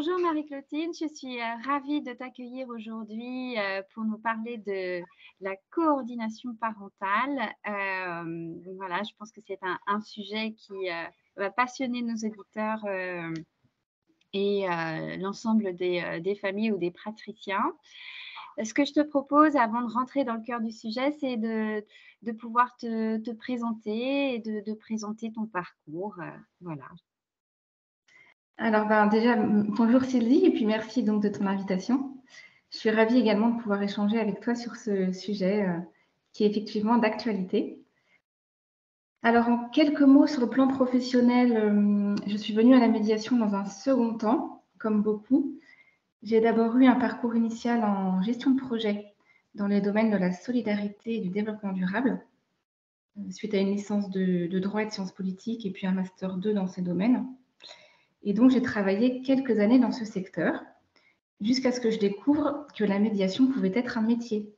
Bonjour Marie-Clotilde, je suis ravie de t'accueillir aujourd'hui pour nous parler de la coordination parentale. Voilà, je pense que c'est un sujet qui va passionner nos auditeurs et l'ensemble des familles ou des praticiens. Ce que je te propose avant de rentrer dans le cœur du sujet, c'est de pouvoir te présenter et de présenter ton parcours. Voilà. Alors, déjà, bonjour Sylvie, et puis merci donc de ton invitation. Je suis ravie également de pouvoir échanger avec toi sur ce sujet qui est effectivement d'actualité. Alors, en quelques mots sur le plan professionnel, je suis venue à la médiation dans un second temps, comme beaucoup. J'ai d'abord eu un parcours initial en gestion de projet dans les domaines de la solidarité et du développement durable, suite à une licence de droit et de sciences politiques et puis un master 2 dans ces domaines. Et donc, j'ai travaillé quelques années dans ce secteur, jusqu'à ce que je découvre que la médiation pouvait être un métier.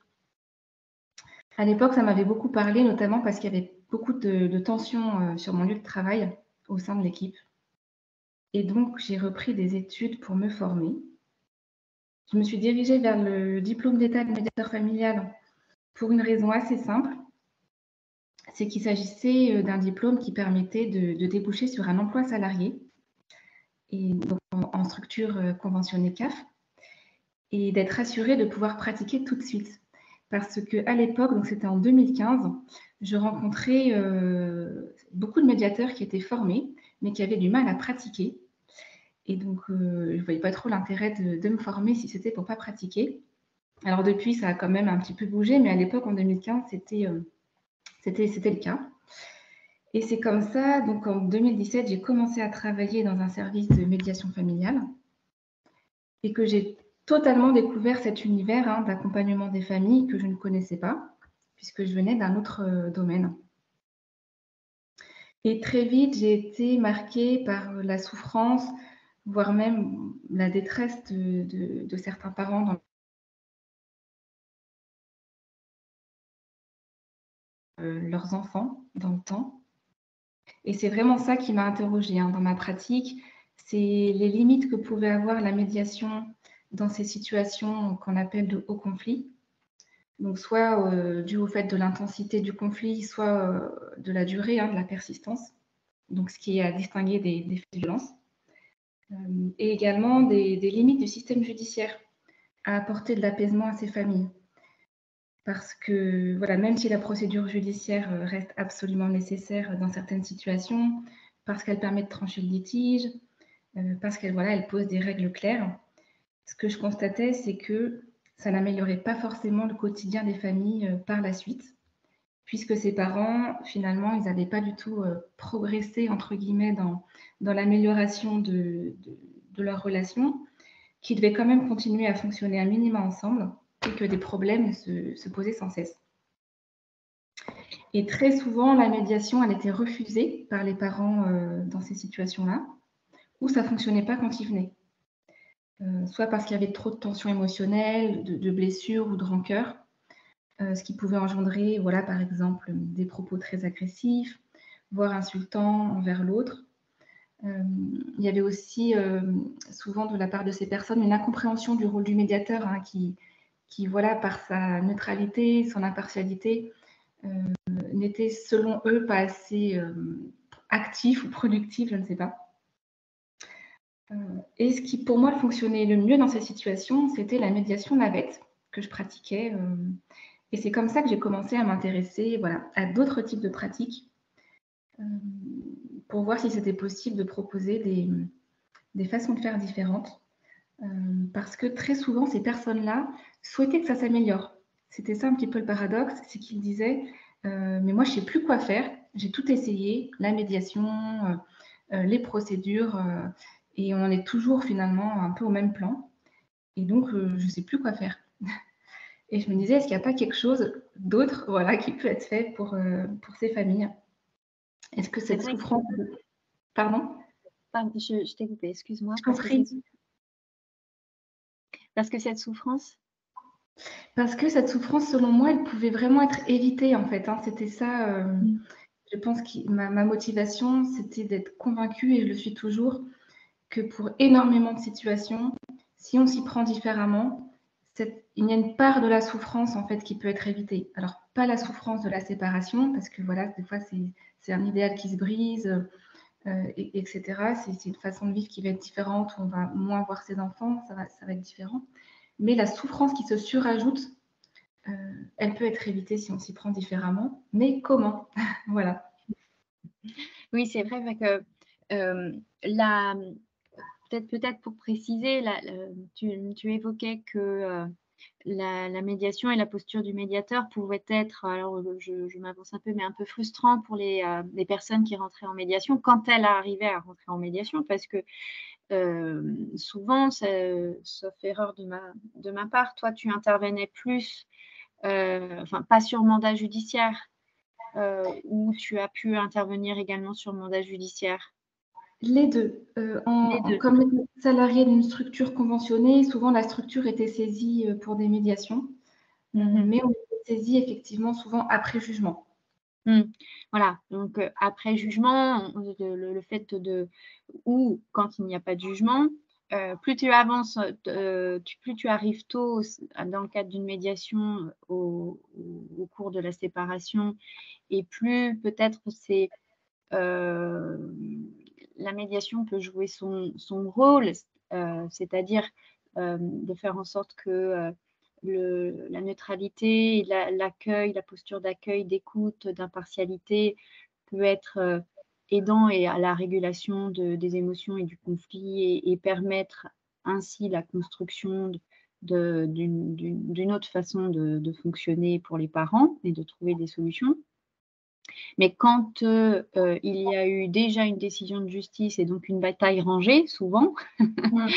À l'époque, ça m'avait beaucoup parlé, notamment parce qu'il y avait beaucoup de tensions sur mon lieu de travail au sein de l'équipe. Et donc, j'ai repris des études pour me former. Je me suis dirigée vers le diplôme d'État de médiateur familial pour une raison assez simple. C'est qu'il s'agissait d'un diplôme qui permettait de déboucher sur un emploi salarié, et donc en structure conventionnée CAF, et d'être assurée de pouvoir pratiquer tout de suite. Parce qu'à l'époque, donc c'était en 2015, je rencontrais beaucoup de médiateurs qui étaient formés, mais qui avaient du mal à pratiquer. Et donc, je ne voyais pas trop l'intérêt de me former si c'était pour ne pas pratiquer. Alors depuis, ça a quand même un petit peu bougé, mais à l'époque, en 2015, c'était le cas. Et c'est comme ça, donc en 2017, j'ai commencé à travailler dans un service de médiation familiale et que j'ai totalement découvert cet univers d'accompagnement des familles que je ne connaissais pas, puisque je venais d'un autre domaine. Et très vite, j'ai été marquée par la souffrance, voire même la détresse de certains parents dans leurs enfants dans le temps. Et c'est vraiment ça qui m'a interrogée dans ma pratique, c'est les limites que pouvait avoir la médiation dans ces situations qu'on appelle de haut conflit. Donc soit dû au fait de l'intensité du conflit, soit de la durée, de la persistance, donc ce qui est à distinguer des faits de violence, et également des limites du système judiciaire à apporter de l'apaisement à ces familles. Parce que voilà, même si la procédure judiciaire reste absolument nécessaire dans certaines situations, parce qu'elle permet de trancher le litige, parce qu'elle elle pose des règles claires, ce que je constatais, c'est que ça n'améliorait pas forcément le quotidien des familles par la suite, puisque ces parents, finalement, ils n'avaient pas du tout progressé, entre guillemets, dans l'amélioration de leur relation, qui devaient quand même continuer à fonctionner à minima ensemble et que des problèmes se posaient sans cesse. Et très souvent, la médiation, elle était refusée par les parents dans ces situations-là, ou ça ne fonctionnait pas quand ils venaient. Soit parce qu'il y avait trop de tensions émotionnelles, de blessures ou de rancœur, ce qui pouvait engendrer, par exemple, des propos très agressifs, voire insultants envers l'autre. Il y avait aussi souvent de la part de ces personnes une incompréhension du rôle du médiateur qui, par sa neutralité, son impartialité, n'était selon eux pas assez actif ou productif, je ne sais pas. Et ce qui pour moi fonctionnait le mieux dans ces situations, c'était la médiation navette que je pratiquais. Et c'est comme ça que j'ai commencé à m'intéresser à d'autres types de pratiques pour voir si c'était possible de proposer des façons de faire différentes. Parce que très souvent, ces personnes-là souhaitaient que ça s'améliore. C'était ça un petit peu le paradoxe, c'est qu'ils disaient mais moi, je ne sais plus quoi faire, j'ai tout essayé, la médiation, les procédures, et on en est toujours finalement un peu au même plan. Et donc, je ne sais plus quoi faire. Et je me disais, est-ce qu'il n'y a pas quelque chose d'autre qui peut être fait pour ces familles? Est-ce que cette souffrance... Pardon, je t'ai coupé, excuse-moi. je t'en prie. Parce que cette souffrance... Parce que cette souffrance, selon moi, elle pouvait vraiment être évitée, en fait. C'était ça, je pense que ma motivation, c'était d'être convaincue, et je le suis toujours, que pour énormément de situations, si on s'y prend différemment, il y a une part de la souffrance en fait qui peut être évitée. Alors pas la souffrance de la séparation, parce que voilà, des fois c'est un idéal qui se brise, etc. C'est une façon de vivre qui va être différente, où on va moins voir ses enfants, ça va être différent. Mais la souffrance qui se surajoute, elle peut être évitée si on s'y prend différemment. Mais comment? Voilà. Oui, c'est vrai que peut-être pour préciser, tu évoquais que la médiation et la posture du médiateur pouvaient être, alors je m'avance un peu, mais un peu frustrant pour les personnes qui rentraient en médiation quand elles arrivaient à rentrer en médiation, parce que souvent, sauf erreur de ma part, toi, tu intervenais plus, enfin, pas sur mandat judiciaire, ou tu as pu intervenir également sur mandat judiciaire? Les deux. Les 2. Comme j'étais salariée d'une structure conventionnée, souvent la structure était saisie pour des médiations, mais on était saisi effectivement souvent après jugement. Voilà, donc après jugement, le fait ou quand il n'y a pas de jugement, plus tu avances, plus tu arrives tôt dans le cadre d'une médiation, au cours de la séparation, et plus peut-être c'est, la médiation peut jouer son rôle, c'est-à-dire, de faire en sorte que, la neutralité, l'accueil, la posture d'accueil, d'écoute, d'impartialité peut être, aidant et à la régulation des émotions et du conflit, et permettre ainsi la construction d'une autre façon de fonctionner pour les parents et de trouver des solutions. Mais quand, il y a eu déjà une décision de justice et donc une bataille rangée souvent, Mmh.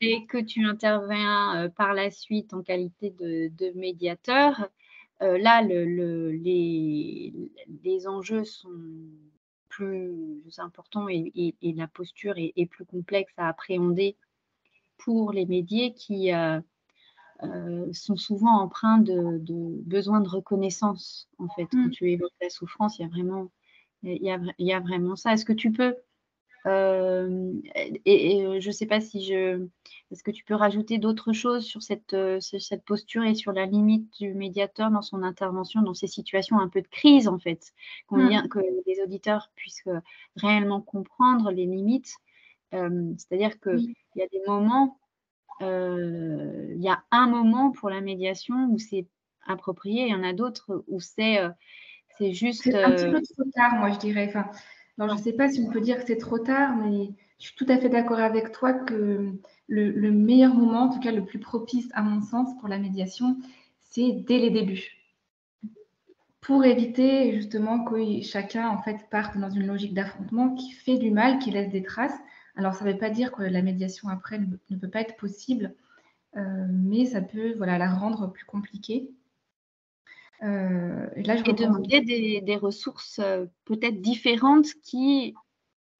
et que tu interviens, par la suite en qualité de médiateur, là les enjeux sont plus importants, et la posture est plus complexe à appréhender pour les médiés qui, sont souvent empreints de besoin de reconnaissance, en fait. Quand Mmh. tu évoques la souffrance, il y a vraiment ça. Est-ce que tu peux, je ne sais pas est-ce que tu peux rajouter d'autres choses sur cette posture et sur la limite du médiateur dans son intervention dans ces situations un peu de crise, en fait? Mmh. Que les auditeurs puissent, réellement comprendre les limites. C'est-à-dire qu'il Oui. y a des moments, il y a un moment pour la médiation où c'est approprié, il y en a d'autres où c'est juste, C'est un petit peu trop tard, moi, je dirais. Enfin, alors je ne sais pas si on peut dire que c'est trop tard, mais je suis tout à fait d'accord avec toi que le meilleur moment, en tout cas le plus propice à mon sens pour la médiation, c'est dès les débuts. Pour éviter justement que chacun en fait parte dans une logique d'affrontement qui fait du mal, qui laisse des traces. Alors ça ne veut pas dire que la médiation après ne peut pas être possible, mais ça peut voilà, la rendre plus compliquée. Et là je et repense demander des ressources, peut-être différentes,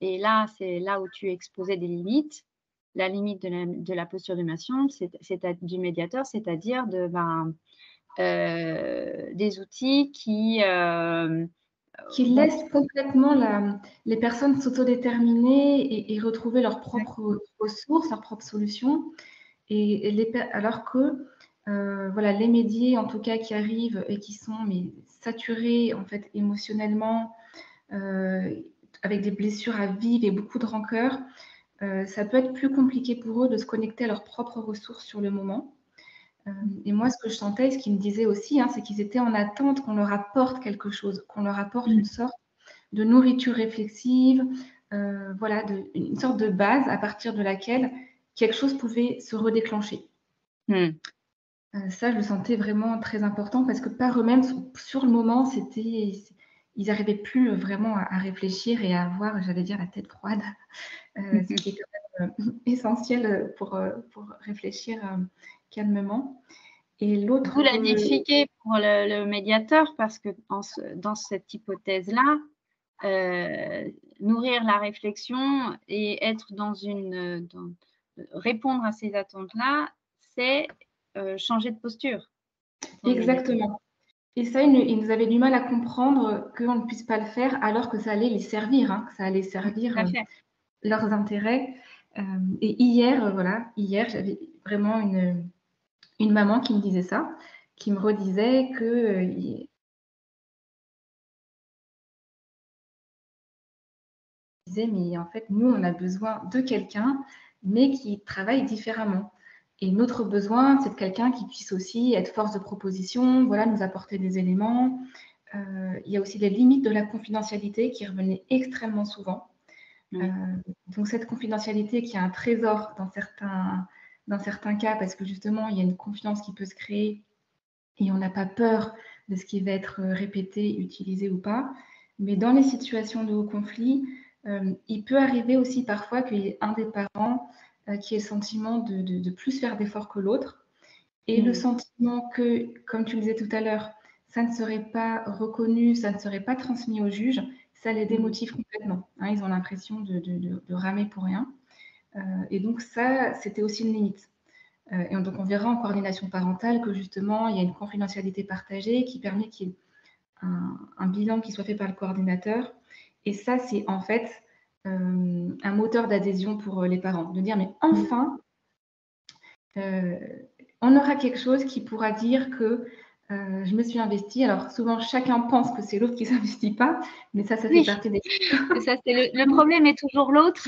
et là, c'est là où tu exposais des limites. La limite de la posture de médiation, du médiateur, c'est-à-dire des outils qui vont laissent complètement les personnes s'autodéterminer et retrouver leurs propres ressources, leurs propres solutions. Alors que voilà, les médias, en tout cas, qui arrivent et qui sont mais, saturés en fait, émotionnellement, avec des blessures à vivre et beaucoup de rancœur, ça peut être plus compliqué pour eux de se connecter à leurs propres ressources sur le moment. Et moi, ce que je sentais, ce qu'ils me disaient aussi, hein, c'est qu'ils étaient en attente qu'on leur apporte quelque chose, qu'on leur apporte une sorte de nourriture réflexive, voilà, une sorte de base à partir de laquelle quelque chose pouvait se redéclencher. Mmh. Ça, je le sentais vraiment très important parce que par eux-mêmes, sur le moment, ils n'arrivaient plus vraiment à réfléchir et à avoir, j'allais dire, la tête froide, ce qui est quand même essentiel pour réfléchir calmement. Et D'où l'autre, la difficulté pour le médiateur, parce que dans cette hypothèse-là, nourrir la réflexion et être répondre à ces attentes-là, c'est, changer de posture pour le médiateur. exactement. Et ça, ils nous avaient du mal à comprendre qu'on ne puisse pas le faire alors que ça allait les servir, hein, que ça allait Tout servir à fait. leurs intérêts. Et hier, voilà, hier, j'avais vraiment une maman qui me disait ça, qui me redisait que, il disait: «Mais en fait, nous, on a besoin de quelqu'un, mais qui travaille différemment et notre besoin, c'est de quelqu'un qui puisse aussi être force de proposition, voilà, nous apporter des éléments». Il y a aussi les limites de la confidentialité qui revenaient extrêmement souvent. Oui. Donc cette confidentialité qui est un trésor dans certains cas parce que justement, il y a une confiance qui peut se créer et on n'a pas peur de ce qui va être répété, utilisé ou pas. Mais dans les situations de haut conflit, il peut arriver aussi parfois qu'il y ait un des parents qui ait le sentiment de plus faire d'efforts que l'autre et le Mmh. sentiment que, comme tu le disais tout à l'heure, ça ne serait pas reconnu, ça ne serait pas transmis au juge, ça les Mmh. démotive complètement. Hein, ils ont l'impression de ramer pour rien. Et donc ça, c'était aussi une limite. Et donc on verra en coordination parentale que justement, il y a une confidentialité partagée qui permet qu'il y ait un bilan qui soit fait par le coordinateur. Et ça, c'est en fait un moteur d'adhésion pour les parents, de dire mais Mmh. enfin, euh, on aura quelque chose qui pourra dire que je me suis investie. Alors souvent, chacun pense que c'est l'autre qui ne s'investit pas, mais ça fait Oui, partie des... ça c'est le problème est toujours l'autre.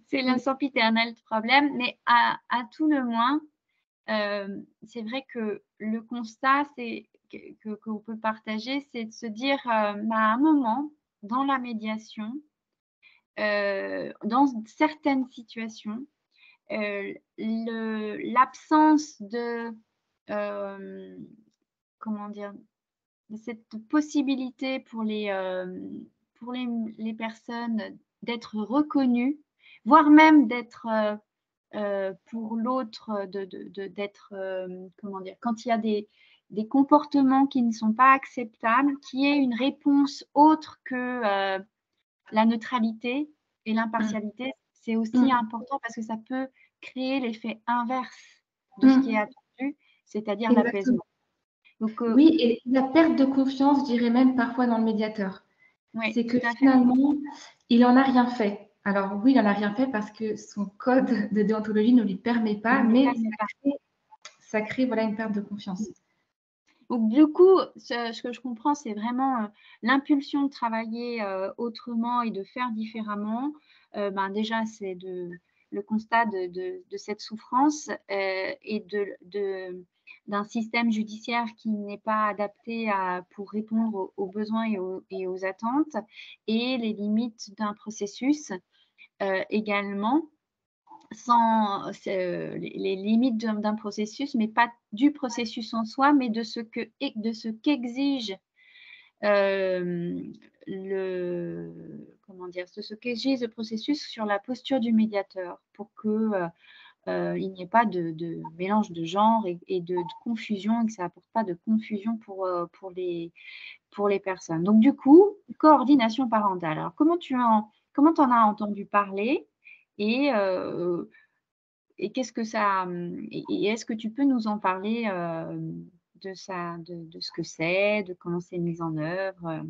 C'est le sempiternel problème, mais à tout le moins, c'est vrai que le constat, c'est qu'on peut partager, c'est de se dire, bah, à un moment, dans la médiation, dans certaines situations, l'absence de, hem, comment dire? De cette possibilité pour les personnes d'être reconnues, voire même d'être, pour l'autre, d'être, comment dire? Quand il y a des comportements qui ne sont pas acceptables, qu'il y ait une réponse autre que, la neutralité et Mmh, l'impartialité, c'est aussi mmh, important parce que ça peut créer l'effet inverse de ce qui est mmh, attendu, c'est-à-dire exactement. l'apaisement. Donc, Oui, et la perte de confiance, je dirais même parfois dans le médiateur. oui, C'est que tout à fait. finalement, il en a rien fait. Alors oui, il en a rien fait parce que son code de déontologie ne lui permet Il pas, ne mais permet pas. ça crée voilà, une perte de confiance. Donc du coup, ce que je comprends, c'est vraiment, l'impulsion de travailler, autrement et de faire différemment. Ben, déjà, c'est le constat de cette souffrance, et d'un système judiciaire qui n'est pas adapté pour répondre aux besoins et aux attentes et les limites d'un processus, également. Sans les limites d'un processus, mais pas du processus en soi, mais de ce qu'exige, comment dire? De ce qu'exige le processus sur la posture du médiateur pour que, il n'y ait pas de mélange de genres et de confusion et que ça apporte pas de confusion pour les personnes. Donc du coup, coordination parentale. Alors comment tu en as entendu parler et heu et qu'est-ce que ça, et est-ce que tu peux nous en parler, de ce que c'est, de comment c'est mis en œuvre?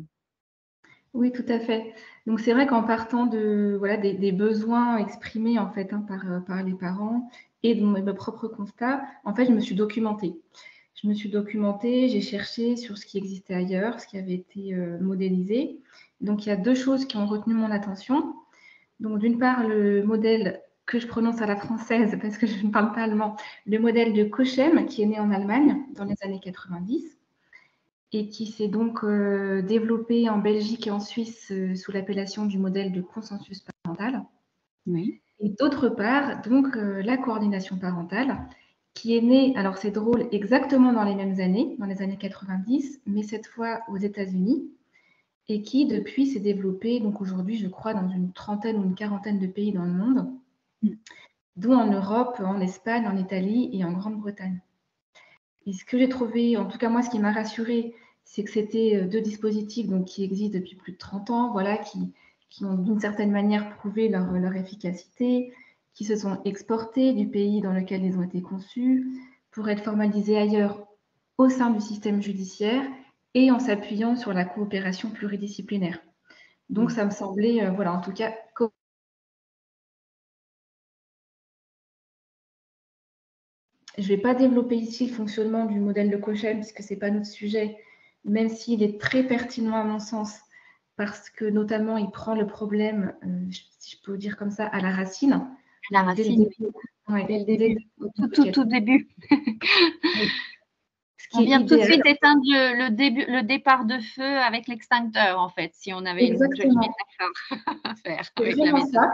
Oui, tout à fait. Donc c'est vrai qu'en partant de voilà, des besoins exprimés en fait, hein, par les parents et de mes propres constats, en fait, je me suis documentée. Je me suis documentée, j'ai cherché sur ce qui existait ailleurs, ce qui avait été, modélisé. Donc il y a 2 choses qui ont retenu mon attention. Donc d'une part, le modèle que je prononce à la française parce que je ne parle pas allemand, le modèle de Cochem qui est né en Allemagne dans les années 90 et qui s'est donc développé en Belgique et en Suisse sous l'appellation du modèle de consensus parental. Oui. Et d'autre part, donc la coordination parentale qui est née, alors c'est drôle, exactement dans les mêmes années, dans les années 90, mais cette fois aux États-Unis, et qui depuis s'est développée, donc aujourd'hui je crois dans une trentaine ou une quarantaine de pays dans le monde, Mmh. dont en Europe, en Espagne, en Italie et en Grande-Bretagne. Et ce que j'ai trouvé, en tout cas moi, ce qui m'a rassurée, c'est que c'était 2 dispositifs donc, qui existent depuis plus de 30 ans, voilà, qui ont d'une certaine manière prouvé leur efficacité, qui se sont exportés du pays dans lequel ils ont été conçus pour être formalisés ailleurs au sein du système judiciaire et en s'appuyant sur la coopération pluridisciplinaire. Donc Mmh. ça me semblait, voilà, en tout cas Je ne vais pas développer ici le fonctionnement du modèle de Cochem, puisque ce n'est pas notre sujet, même s'il est très pertinent à mon sens, parce que notamment, il prend le problème, si je peux vous dire comme ça, à la racine. La Dès le racine, début. oui. Ouais, Dès le dès début, le au début. tout début. Oui. Ce On qui est vient tout de idéal. suite éteindre le départ de feu avec l'extincteur, en fait, si on avait une jolie Exactement. métaphore à faire C'est avec la vraiment méthode.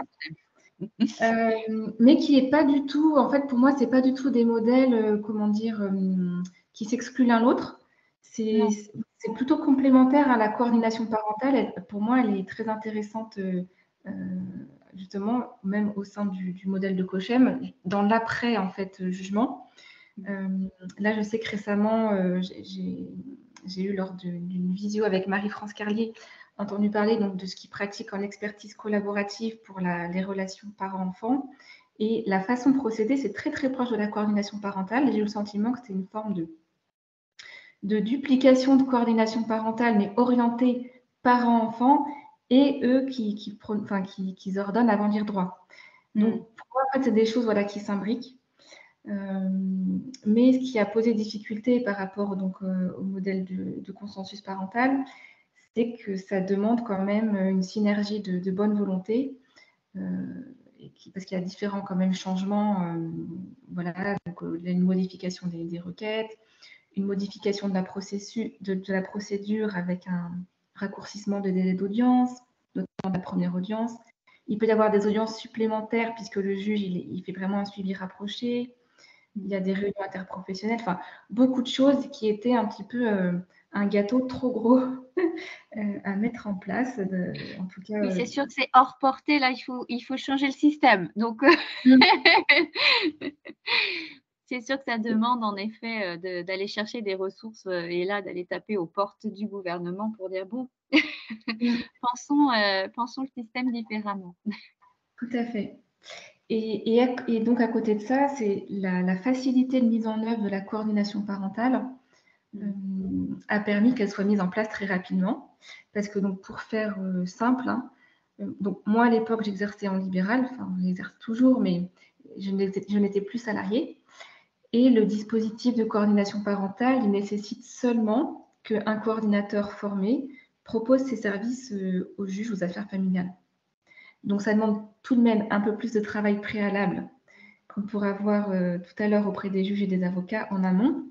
ça. Mais qui est pas du tout, en fait, pour moi, c'est pas du tout des modèles, comment dire, qui s'excluent l'un l'autre. C'est plutôt complémentaire à la coordination parentale. Pour moi, elle est très intéressante, justement, même au sein du modèle de Cochem, dans l'après, en fait, jugement. Là, je sais que récemment, j'ai eu lors d'une visio avec Marie-France Carlier entendu parler donc, de ce qu'ils pratiquent en expertise collaborative pour les relations parents-enfants. Et la façon de procéder, c'est très très proche de la coordination parentale. J'ai eu le sentiment que c'était une forme de duplication de coordination parentale, mais orientée parents-enfants, et eux qui ordonnent avant de dire droit. Donc, pour moi, en fait, c'est des choses voilà, qui s'imbriquent. Mais ce qui a posé difficulté par rapport donc, au modèle de consensus parental, c'est que ça demande quand même une synergie de bonne volonté, parce qu'il y a différents quand même changements. Voilà, donc, il y a une modification des requêtes, une modification de la procédure avec un raccourcissement de délai d'audience, notamment de la première audience. Il peut y avoir des audiences supplémentaires puisque le juge il fait vraiment un suivi rapproché. Il y a des réunions interprofessionnelles, enfin, beaucoup de choses qui étaient un petit peu un gâteau trop gros à mettre en place. En tout cas, oui, c'est sûr que c'est hors portée, là, il faut changer le système. Donc, c'est sûr que ça demande en effet d'aller chercher des ressources et là, d'aller taper aux portes du gouvernement pour dire bon, pensons le système différemment. Tout à fait. Et donc, à côté de ça, c'est la facilité de mise en œuvre de la coordination parentale a permis qu'elle soit mise en place très rapidement. Parce que, donc, pour faire simple, hein, donc moi, à l'époque, j'exerçais en libéral, enfin, j'exerce toujours, mais je n'étais plus salariée. Et le dispositif de coordination parentale, il nécessite seulement qu'un coordinateur formé propose ses services au juge aux affaires familiales. Donc, ça demande tout de même un peu plus de travail préalable qu'on pourra voir tout à l'heure auprès des juges et des avocats en amont,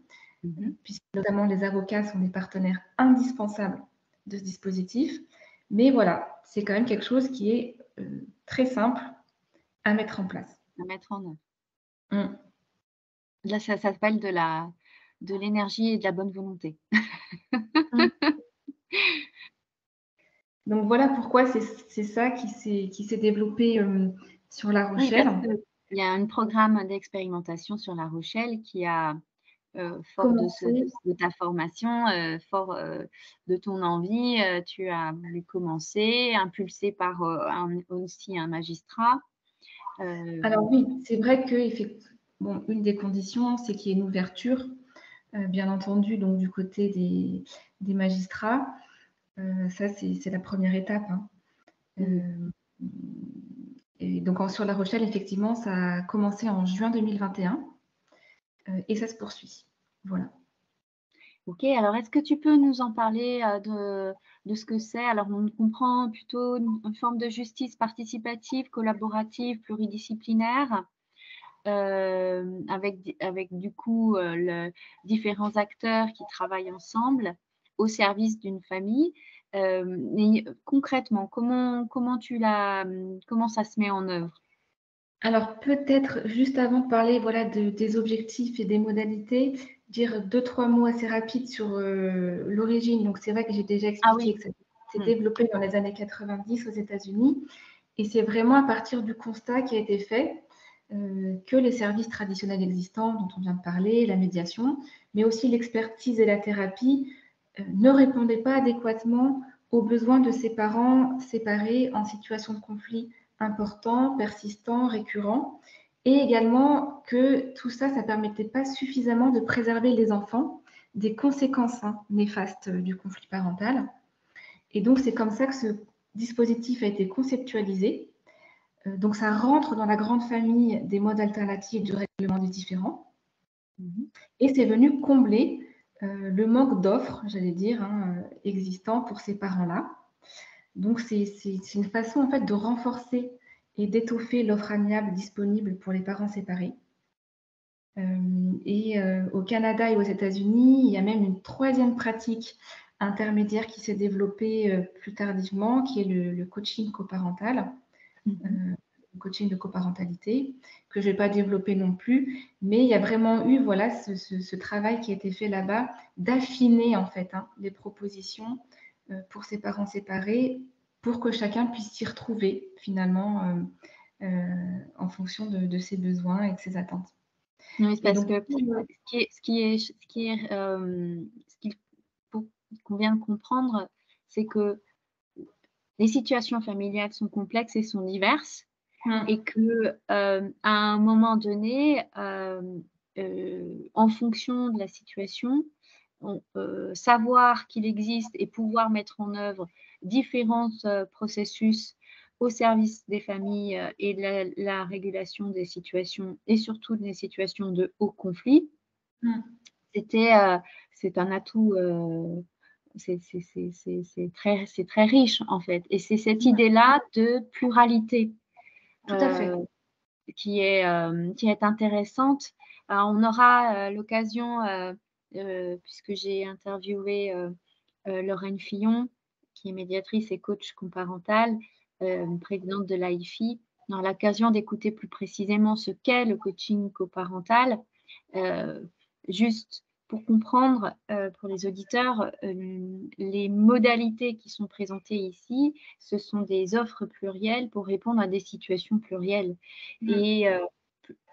puisque notamment les avocats sont des partenaires indispensables de ce dispositif. Mais voilà, c'est quand même quelque chose qui est très simple à mettre en place. À mettre en œuvre. Là, ça s'appelle de l'énergie et de la bonne volonté. Donc voilà pourquoi c'est ça qui s'est développé sur La Oui, Rochelle. parce qu'il y a un programme d'expérimentation sur La Rochelle qui a, fort de ta formation, fort de ton envie, tu as voulu commencer, impulsé par aussi un magistrat. Alors oui, c'est vrai que bon, une des conditions, c'est qu'il y ait une ouverture, bien entendu, donc du côté des magistrats. Ça, c'est la première étape. Hein. Et donc, sur La Rochelle, effectivement, ça a commencé en juin 2021 et ça se poursuit. Voilà. OK, alors est-ce que tu peux nous en parler de ce que c'est? Alors, on comprend plutôt une forme de justice participative, collaborative, pluridisciplinaire, avec du coup différents acteurs qui travaillent ensemble au service d'une famille. Mais concrètement, comment ça se met en œuvre? Alors, peut-être, juste avant de parler voilà, des objectifs et des modalités, dire 2-3 mots assez rapides sur l'origine. Donc, c'est vrai que j'ai déjà Ah expliqué oui. que ça s'est développé dans les années 90 aux États-Unis. Et c'est vraiment à partir du constat qui a été fait que les services traditionnels existants, dont on vient de parler, la médiation, mais aussi l'expertise et la thérapie, ne répondaient pas adéquatement aux besoins de ces parents séparés en situation de conflit important, persistant, récurrent, et également que tout ça, ça ne permettait pas suffisamment de préserver les enfants des conséquences néfastes du conflit parental. Et donc, c'est comme ça que ce dispositif a été conceptualisé. Donc, ça rentre dans la grande famille des modes alternatifs du règlement des différends. Mhm. Et c'est venu combler le manque d'offres, j'allais dire, hein, existant pour ces parents-là. Donc, c'est une façon en fait de renforcer et d'étoffer l'offre amiable disponible pour les parents séparés. Au Canada et aux États-Unis, il y a même une troisième pratique intermédiaire qui s'est développée plus tardivement, qui est le coaching coparental, Mhm. le coaching de coparentalité, que je ne vais pas développer non plus, mais il y a vraiment eu voilà, ce travail qui a été fait là-bas d'affiner en fait hein, les propositions pour ces parents séparés pour que chacun puisse s'y retrouver finalement en fonction de ses besoins et de ses attentes. Oui, c'est Et parce donc, que ce qu'il faut qu'on vient de comprendre, c'est que les situations familiales sont complexes et sont diverses et que, à un moment donné, en fonction de la situation, savoir qu'il existe et pouvoir mettre en œuvre différents, processus au service des familles, et de la régulation des situations et surtout des situations de haut conflit, c'était, c'est un atout, c'est très riche, en fait et c'est cette idée-là de pluralité, tout à heu, fait. qui est intéressante. On aura, l'occasion, puisque j'ai interviewé, Lorraine Fillon, qui est médiatrice et coach comparental, présidente de l'AIFI. On aura l'occasion d'écouter plus précisément ce qu'est le coaching coparental. Heu, Juste pour comprendre, pour les auditeurs, les modalités qui sont présentées ici, ce sont des offres plurielles pour répondre à des situations plurielles Mmh.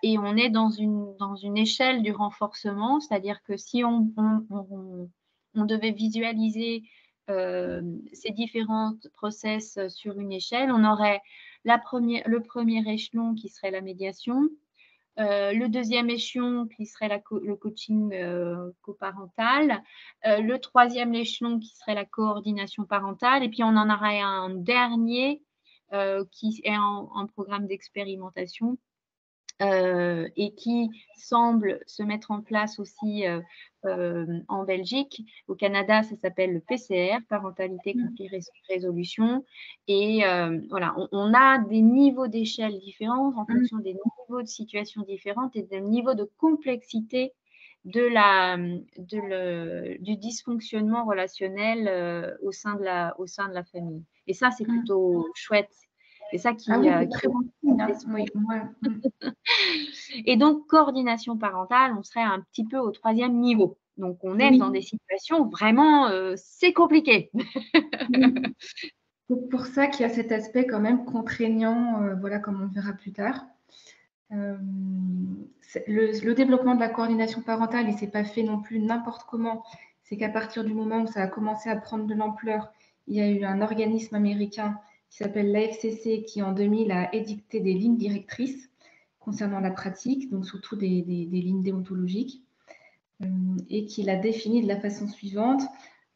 et on est dans une échelle du renforcement, c'est-à-dire que si on devait visualiser, ces différents process, sur une échelle, on aurait le premier échelon qui serait la médiation, le deuxième échelon qui serait le coaching, coparental, le troisième échelon qui serait la coordination parentale et puis on en aurait un dernier, qui est en programme d'expérimentation, et qui semble se mettre en place aussi, en Belgique. Au Canada, ça s'appelle le PCR, parentalité, Mmh. conflit, résolution et voilà, on a des niveaux d'échelle différents en Mmh. fonction des niveaux de situations différentes et des niveaux de complexité de la, du dysfonctionnement relationnel, au sein de la famille et ça, c'est Mmh. plutôt chouette. C'est ça Ah oui, c'est qui très bon signe, hein. correspond. Oui, moi, Et donc, coordination parentale, on serait un petit peu au troisième niveau. Donc, on est dans des oui, situations vraiment, c'est compliqué. oui. C'est pour ça qu'il y a cet aspect quand même contraignant, voilà, comme on verra plus tard. C'est le développement de la coordination parentale, il ne s'est pas fait non plus n'importe comment. C'est qu'à partir du moment où ça a commencé à prendre de l'ampleur, il y a eu un organisme américain qui s'appelle l'AFCC qui, en 2000, a édicté des lignes directrices concernant la pratique, donc surtout des lignes déontologiques, et qui l'a défini de la façon suivante.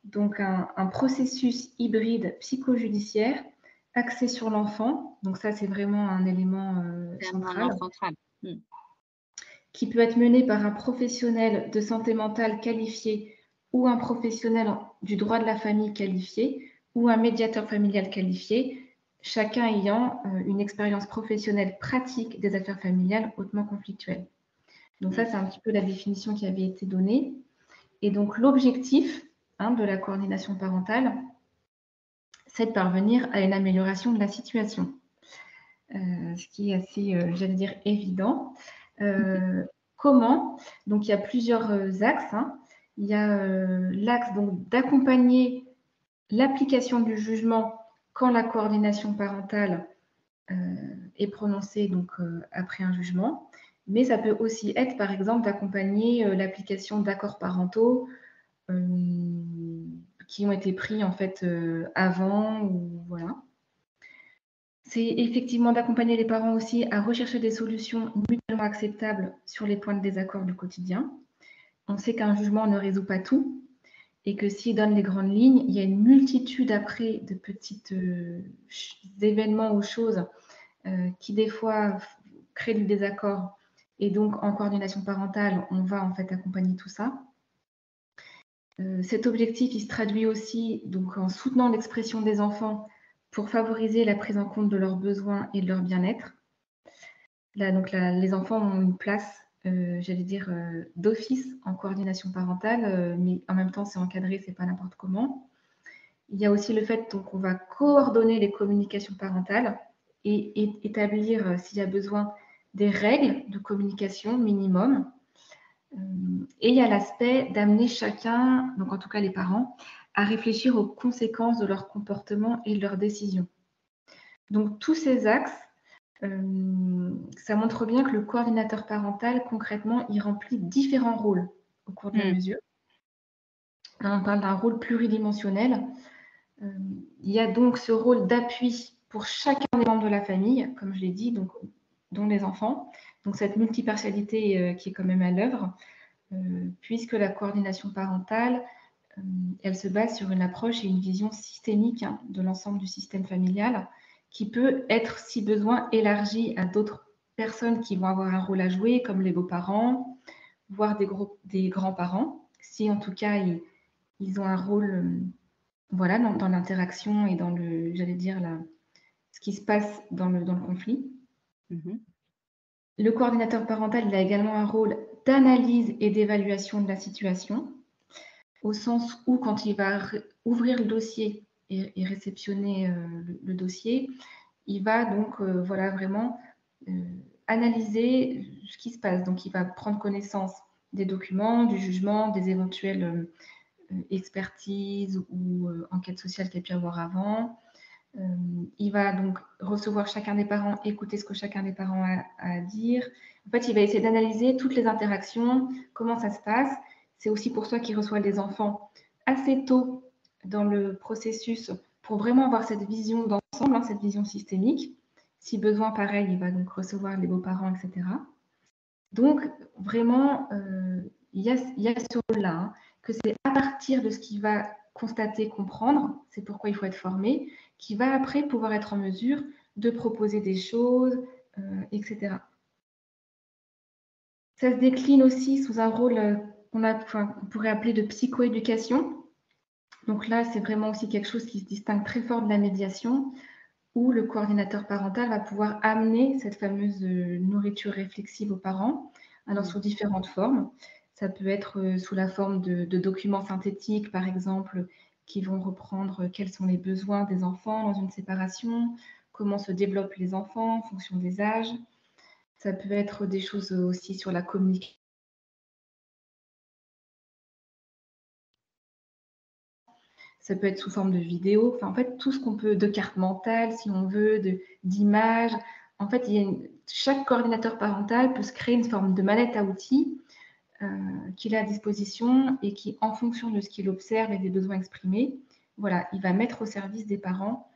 Donc, un processus hybride psychojudiciaire axé sur l'enfant. Donc ça, c'est vraiment un élément C'est un central, moment central. Mmh. qui peut être mené par un professionnel de santé mentale qualifié ou un professionnel du droit de la famille qualifié ou un médiateur familial qualifié, chacun ayant une expérience professionnelle pratique des affaires familiales hautement conflictuelles. Donc ça, Mmh. c'est un petit peu la définition qui avait été donnée. Et donc l'objectif de la coordination parentale, c'est de parvenir à une amélioration de la situation. Ce qui est assez, j'allais dire, évident. Euh, Comment? Donc, il y a plusieurs axes. Hein. Il y a l'axe d'accompagner l'application du jugement quand la coordination parentale euh, est prononcée après un jugement. Mais ça peut aussi être, par exemple, d'accompagner l'application d'accords parentaux qui ont été pris en fait avant ou voilà. C'est effectivement d'accompagner les parents aussi à rechercher des solutions mutuellement acceptables sur les points de désaccord du quotidien. On sait qu'un jugement ne résout pas tout et que s'il donne les grandes lignes, il y a une multitude après de petits événements ou choses qui des fois créent du désaccord Et donc, en coordination parentale, on va en fait accompagner tout ça. Cet objectif, il se traduit aussi donc, en soutenant l'expression des enfants pour favoriser la prise en compte de leurs besoins et de leur bien-être. Là, donc, les enfants ont une place, j'allais dire, d'office en coordination parentale, mais en même temps, c'est encadré, c'est pas n'importe comment. Il y a aussi le fait qu'on va coordonner les communications parentales et établir, s'il y a besoin, des règles de communication minimum. Et il y a l'aspect d'amener chacun, donc en tout cas les parents, à réfléchir aux conséquences de leur comportement et de leurs décisions. Donc tous ces axes, ça montre bien que le coordinateur parental, concrètement, il remplit différents rôles au cours de la mesure. Là, on parle d'un rôle pluridimensionnel. Il y a donc ce rôle d'appui pour chacun des membres de la famille, comme je l'ai dit, donc, dont les enfants. Donc cette multipersonnalité qui est quand même à l'œuvre, puisque la coordination parentale, elle se base sur une approche et une vision systémique de l'ensemble du système familial, qui peut être, si besoin, élargie à d'autres personnes qui vont avoir un rôle à jouer, comme les beaux-parents, voire des grands-parents, si en tout cas ils ont un rôle voilà, dans l'interaction et dans le, j'allais dire, ce qui se passe dans le conflit. Le coordinateur parental, il a également un rôle d'analyse et d'évaluation de la situation, au sens où quand il va ouvrir le dossier et réceptionner le dossier, il va donc voilà, vraiment analyser ce qui se passe. Donc il va prendre connaissance des documents, du jugement, des éventuelles expertises ou enquêtes sociales qu'il y a pu avoir avant. Il va donc recevoir chacun des parents, écouter ce que chacun des parents a à dire. En fait, il va essayer d'analyser toutes les interactions, comment ça se passe. C'est aussi pour ça qu'il reçoit les enfants assez tôt dans le processus pour vraiment avoir cette vision d'ensemble, cette vision systémique. Si besoin, pareil, il va donc recevoir les beaux-parents, etc. Donc, vraiment, il y a ce rôle-là, que c'est à partir de ce qu'il va constater, comprendre, c'est pourquoi il faut être formé, qui va après pouvoir être en mesure de proposer des choses, etc. Ça se décline aussi sous un rôle qu'on pourrait appeler de psychoéducation. Donc là, c'est vraiment aussi quelque chose qui se distingue très fort de la médiation, où le coordinateur parental va pouvoir amener cette fameuse nourriture réflexive aux parents, alors sous différentes formes. Ça peut être sous la forme de documents synthétiques, par exemple, qui vont reprendre quels sont les besoins des enfants dans une séparation, comment se développent les enfants en fonction des âges. Ça peut être des choses aussi sur la communication. Ça peut être sous forme de vidéo, enfin, en fait, tout ce qu'on peut, de cartes mentales, si on veut, d'images. En fait, chaque coordinateur parental peut se créer une forme de mallette à outils qu'il a à disposition et qui, en fonction de ce qu'il observe et des besoins exprimés, voilà, il va mettre au service des parents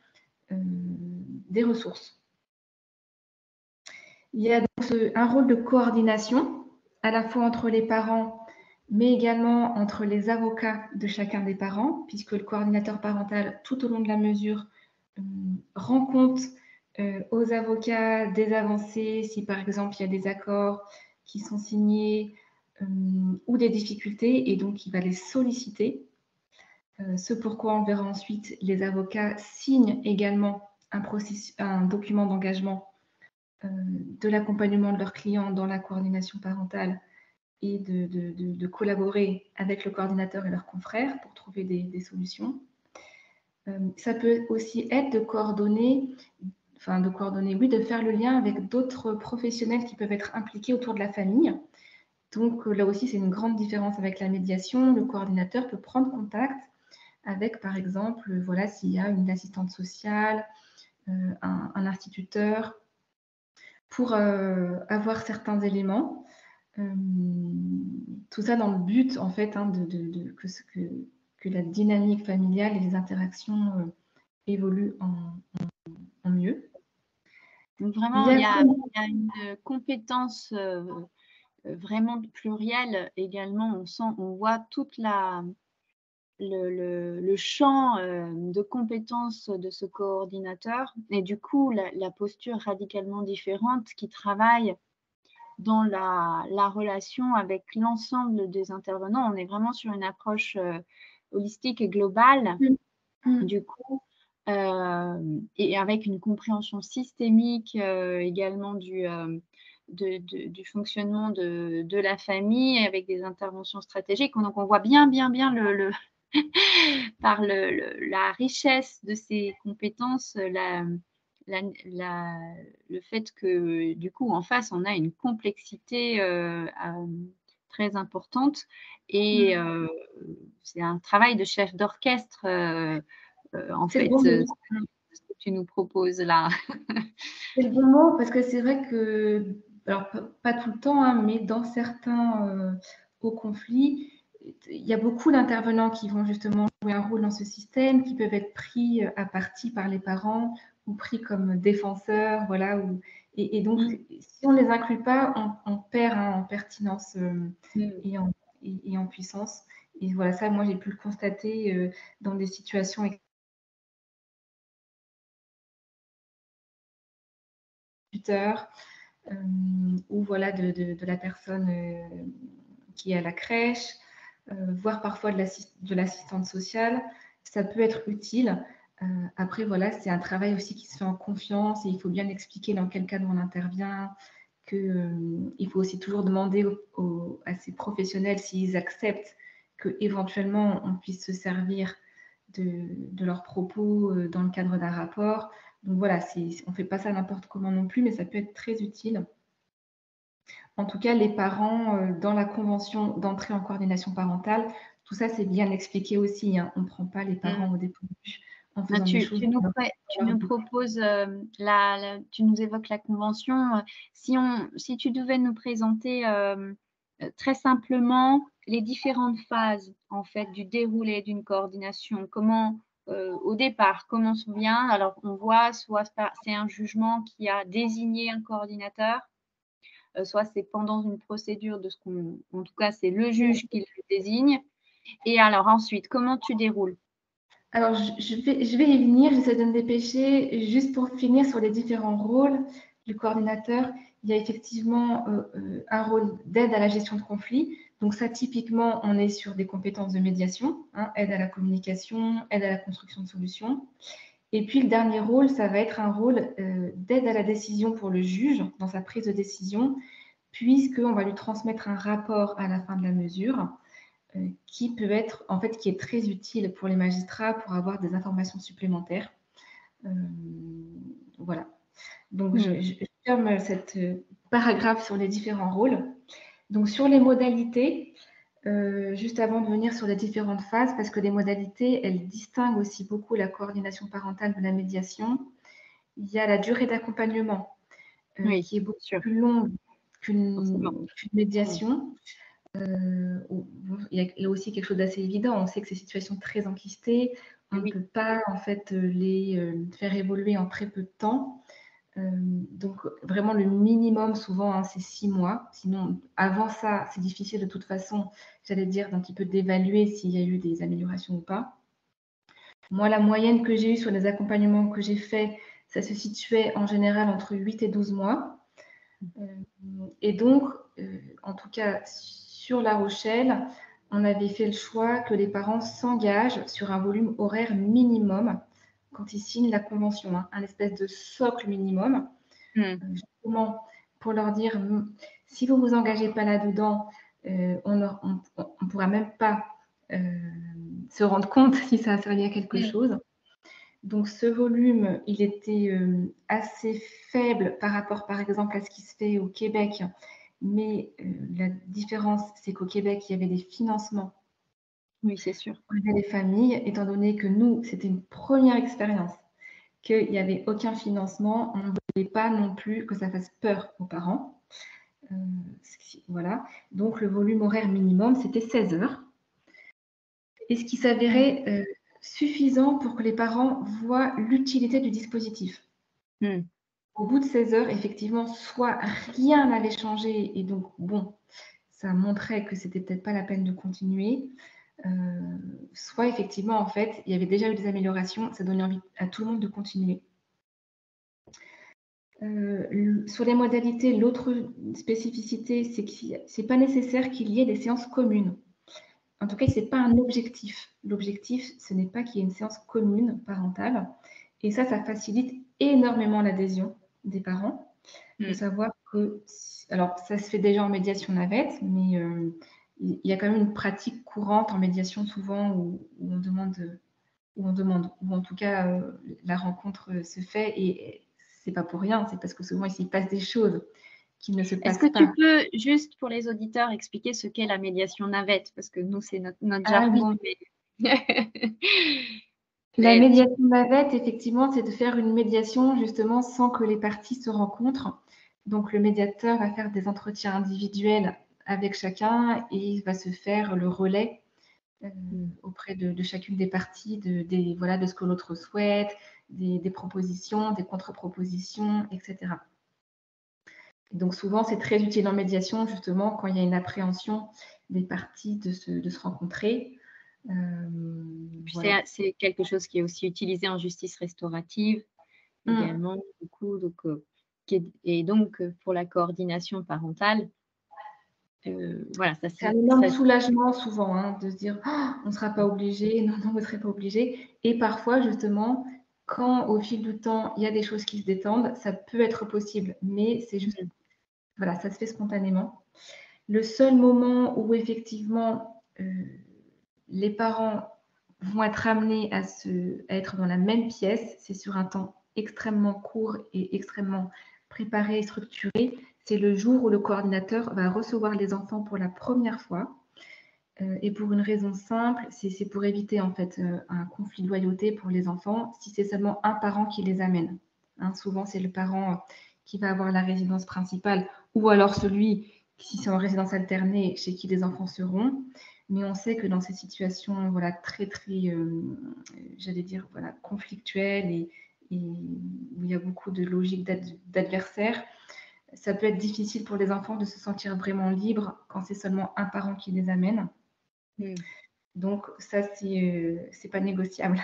des ressources. Il y a donc un rôle de coordination, à la fois entre les parents, mais également entre les avocats de chacun des parents, puisque le coordinateur parental, tout au long de la mesure, rend compte aux avocats des avancées, si par exemple il y a des accords qui sont signés ou des difficultés, et donc il va les solliciter. Ce pourquoi on verra ensuite, les avocats signent également un document d'engagement de l'accompagnement de leurs clients dans la coordination parentale et de collaborer avec le coordinateur et leurs confrères pour trouver des solutions. Ça peut aussi être de coordonner, oui, de faire le lien avec d'autres professionnels qui peuvent être impliqués autour de la famille. Donc là aussi, c'est une grande différence avec la médiation. Le coordinateur peut prendre contact avec, par exemple, voilà, s'il y a une assistante sociale, un instituteur, pour avoir certains éléments. Tout ça dans le but, en fait, que la dynamique familiale et les interactions évoluent en mieux. Donc vraiment, il y a une compétence vraiment plurielle également. On voit toute le champ de compétences de ce coordinateur et du coup, la posture radicalement différente qui travaille dans la relation avec l'ensemble des intervenants. On est vraiment sur une approche holistique et globale. Mmh. Mmh. Du coup, et avec une compréhension systémique également du fonctionnement de la famille avec des interventions stratégiques. Donc on voit bien le par la richesse de ces compétences, la le fait que du coup en face on a une complexité, très importante et Mmh. c'est un travail de chef d'orchestre, en C'est le fait, bon mot. ce que tu nous proposes là. C'est le bon mot parce que c'est vrai que, alors pas tout le temps, hein, mais dans certains hauts conflits, il y a beaucoup d'intervenants qui vont justement jouer un rôle dans ce système, qui peuvent être pris à partie par les parents ou pris comme défenseurs, voilà. Et donc, Mmh, si on ne les inclut pas, on perd hein, en pertinence mmh, et, et en puissance. Et voilà, ça, moi, j'ai pu le constater dans des situations exécuteurs ou voilà, de la personne qui est à la crèche, voire parfois de l'assistante sociale. Ça peut être utile. Après, voilà, c'est un travail aussi qui se fait en confiance et il faut bien expliquer dans quel cadre on intervient, qu'il faut aussi toujours demander à ces professionnels s'ils acceptent qu'éventuellement on puisse se servir de leurs propos dans le cadre d'un rapport. Donc voilà, on ne fait pas ça n'importe comment non plus, mais ça peut être très utile. En tout cas, les parents, dans la convention d'entrée en coordination parentale, tout ça, c'est bien expliqué aussi, hein. On ne prend pas les mmh. parents au dépourvu en Ah, faisant des choses qui n'ont tu pas leur nous but. proposes, tu nous évoques la convention, si tu devais nous présenter, très simplement les différentes phases, en fait, du déroulé d'une coordination. Comment, au départ, comment on vient? Alors on voit soit par c'est un jugement qui a désigné un coordinateur, soit c'est pendant une procédure de ce qu'on en tout cas, c'est le juge qui le désigne et alors ensuite, comment tu déroules? Alors, je vais y venir, j'essaie de me dépêcher. Juste pour finir sur les différents rôles du coordinateur, il y a effectivement un rôle d'aide à la gestion de conflits. Donc ça, typiquement, on est sur des compétences de médiation, hein, aide à la communication, aide à la construction de solutions. Et puis le dernier rôle, ça va être un rôle d'aide à la décision pour le juge dans sa prise de décision, puisqu'on va lui transmettre un rapport à la fin de la mesure qui peut être, en fait, qui est très utile pour les magistrats pour avoir des informations supplémentaires. Euh, voilà. Donc, Mmh. je ferme cette paragraphe sur les différents rôles. Donc, sur les modalités, juste avant de venir sur les différentes phases, parce que les modalités, elles distinguent aussi beaucoup la coordination parentale de la médiation. Il y a la durée d'accompagnement Oui, qui est beaucoup sûr, plus longue forcément. qu'une Mmh. médiation. Il y a aussi quelque chose d'assez évident. On sait que ces situations très enquistées, on Et ne oui. peut pas en fait les faire évoluer en très peu de temps. Donc vraiment le minimum souvent, hein, c'est 6 mois. Sinon, avant ça, c'est difficile de toute façon, j'allais dire, d'un petit peu d'évaluer s'il y a eu des améliorations ou pas. Moi, la moyenne que j'ai eue sur les accompagnements que j'ai faits, ça se situait en général entre 8 et 12 mois. Et donc, en tout cas, sur La Rochelle, on avait fait le choix que les parents s'engagent sur un volume horaire minimum quand ils signent la convention, hein, un espèce de socle minimum, Mmh. justement pour leur dire, si vous ne vous engagez pas là-dedans, on ne pourra même pas se rendre compte si ça a servi à quelque Mmh. chose. Donc ce volume, il était assez faible par rapport, par exemple, à ce qui se fait au Québec. Mais la différence, c'est qu'au Québec, il y avait des financements Oui, c'est sûr. pour aider les familles, étant donné que nous, c'était une première expérience, qu'il n'y avait aucun financement. On ne voulait pas non plus que ça fasse peur aux parents. Euh, voilà. Donc le volume horaire minimum, c'était 16 heures. Et ce qui s'avérait suffisant pour que les parents voient l'utilité du dispositif. Mmh. Au bout de 16 heures, effectivement, soit rien n'avait changé et donc bon, ça montrait que c'était peut-être pas la peine de continuer, soit effectivement, en fait, il y avait déjà eu des améliorations, ça donnait envie à tout le monde de continuer. Sur les modalités, l'autre spécificité, c'est que ce n'est pas nécessaire qu'il y ait des séances communes. En tout cas, ce n'est pas un objectif. L'objectif, ce n'est pas qu'il y ait une séance commune parentale. Et ça facilite énormément l'adhésion des parents. Il faut savoir que, alors ça se fait déjà en médiation navette, mais il y a quand même une pratique courante en médiation souvent où on demande, ou en tout cas la rencontre se fait, et c'est pas pour rien, c'est parce que souvent il s'y passe des choses qui ne se Est-ce passent que tu pas. peux, juste pour les auditeurs, expliquer ce qu'est la médiation navette? Parce que nous, c'est notre Ah oui, jargon. la médiation navette, effectivement, c'est de faire une médiation justement sans que les parties se rencontrent. Donc le médiateur va faire des entretiens individuels avec chacun et il va se faire le relais auprès de chacune des parties, voilà, de ce que l'autre souhaite, des propositions, des contre-propositions, etc. Donc souvent, c'est très utile en médiation, justement, quand il y a une appréhension des parties de se rencontrer. Voilà. C'est quelque chose qui est aussi utilisé en justice restaurative également, beaucoup. Donc, et donc, pour la coordination parentale, voilà, ça C'est un c'est énorme soulagement souvent, hein, de se dire: «Oh, on ne sera pas obligé, non, non, vous ne serez pas obligé», et parfois justement, quand au fil du temps, il y a des choses qui se détendent, ça peut être possible, mais c'est juste, voilà, ça se fait spontanément. Le seul moment où effectivement, les parents vont être amenés à être dans la même pièce, c'est sur un temps extrêmement court et extrêmement préparé et structuré. C'est le jour où le coordinateur va recevoir les enfants pour la première fois. Et pour une raison simple, c'est pour éviter en fait un conflit de loyauté pour les enfants si c'est seulement un parent qui les amène. Hein, souvent, c'est le parent qui va avoir la résidence principale, ou alors celui, si c'est en résidence alternée, chez qui les enfants seront. Mais on sait que dans ces situations, voilà, très, très, j'allais dire, voilà, conflictuelles, et où il y a beaucoup de logique d'adversaire, ça peut être difficile pour les enfants de se sentir vraiment libres quand c'est seulement un parent qui les amène. Donc ça, c'est pas négociable.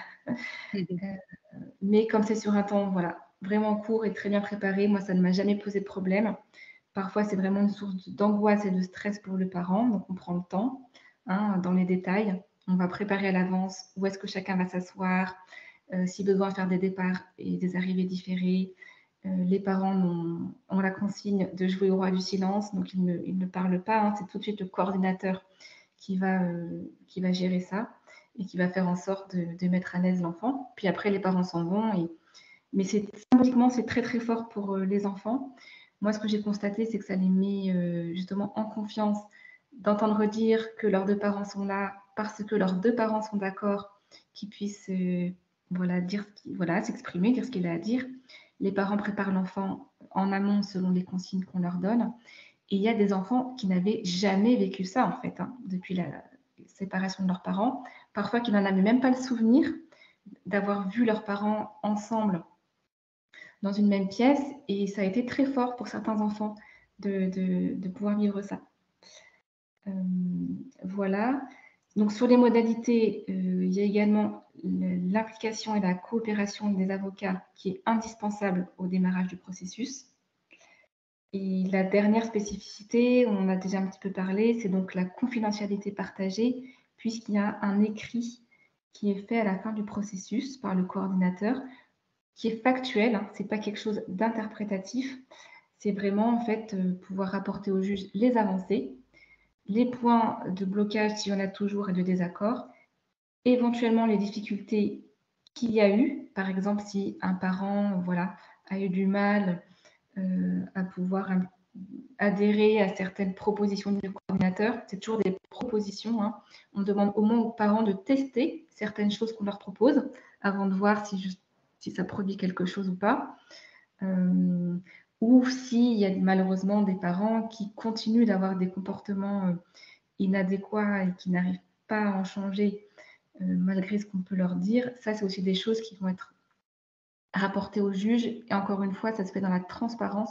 Mais comme c'est sur un temps, voilà, vraiment court et très bien préparé, moi, ça ne m'a jamais posé de problème. Parfois, c'est vraiment une source d'angoisse et de stress pour le parent, donc on prend le temps, hein, dans les détails. On va préparer à l'avance où est-ce que chacun va s'asseoir, si besoin faire des départs et des arrivées différées. Les parents ont la consigne de jouer au roi du silence, donc ils ne parlent pas, hein, c'est tout de suite le coordinateur qui va gérer ça et qui va faire en sorte de mettre à l'aise l'enfant. Puis après, les parents s'en vont. Mais symboliquement, c'est très, très fort pour les enfants. Moi, ce que j'ai constaté, c'est que ça les met justement en confiance d'entendre dire que leurs deux parents sont là parce que leurs deux parents sont d'accord, qu'ils puissent voilà, s'exprimer, dire ce qu'il a à dire. Les parents préparent l'enfant en amont selon les consignes qu'on leur donne. Et il y a des enfants qui n'avaient jamais vécu ça, en fait, hein, depuis la séparation de leurs parents. Parfois, qui n'en avaient même pas le souvenir d'avoir vu leurs parents ensemble dans une même pièce. Et ça a été très fort pour certains enfants de pouvoir vivre ça. Voilà. Donc, sur les modalités, il y a également l'implication et la coopération des avocats qui est indispensable au démarrage du processus. Et la dernière spécificité, on en a déjà un petit peu parlé, c'est donc la confidentialité partagée, puisqu'il y a un écrit qui est fait à la fin du processus par le coordinateur, qui est factuel, hein, ce n'est pas quelque chose d'interprétatif, c'est vraiment en fait pouvoir rapporter au juge les avancées, les points de blocage s'il y en a toujours et de désaccord, éventuellement les difficultés qu'il y a eu, par exemple si un parent voilà, a eu du mal à pouvoir adhérer à certaines propositions du coordinateur. C'est toujours des propositions, hein. On demande au moins aux parents de tester certaines choses qu'on leur propose avant de voir si ça produit quelque chose ou pas. Ou s'il y a malheureusement des parents qui continuent d'avoir des comportements inadéquats et qui n'arrivent pas à en changer malgré ce qu'on peut leur dire. Ça, c'est aussi des choses qui vont être rapportées au juge. Et encore une fois, ça se fait dans la transparence.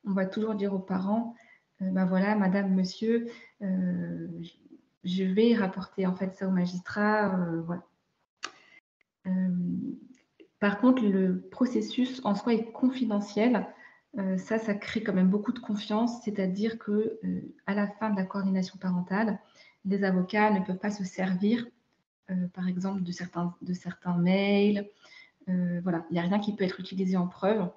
On va toujours dire aux parents, ben voilà, madame, monsieur, je vais rapporter en fait ça au magistrat. Voilà. Par contre, le processus en soi est confidentiel. Ça crée quand même beaucoup de confiance, c'est-à-dire que, à la fin de la coordination parentale, les avocats ne peuvent pas se servir, par exemple de certains mails, voilà, il n'y a rien qui peut être utilisé en preuve,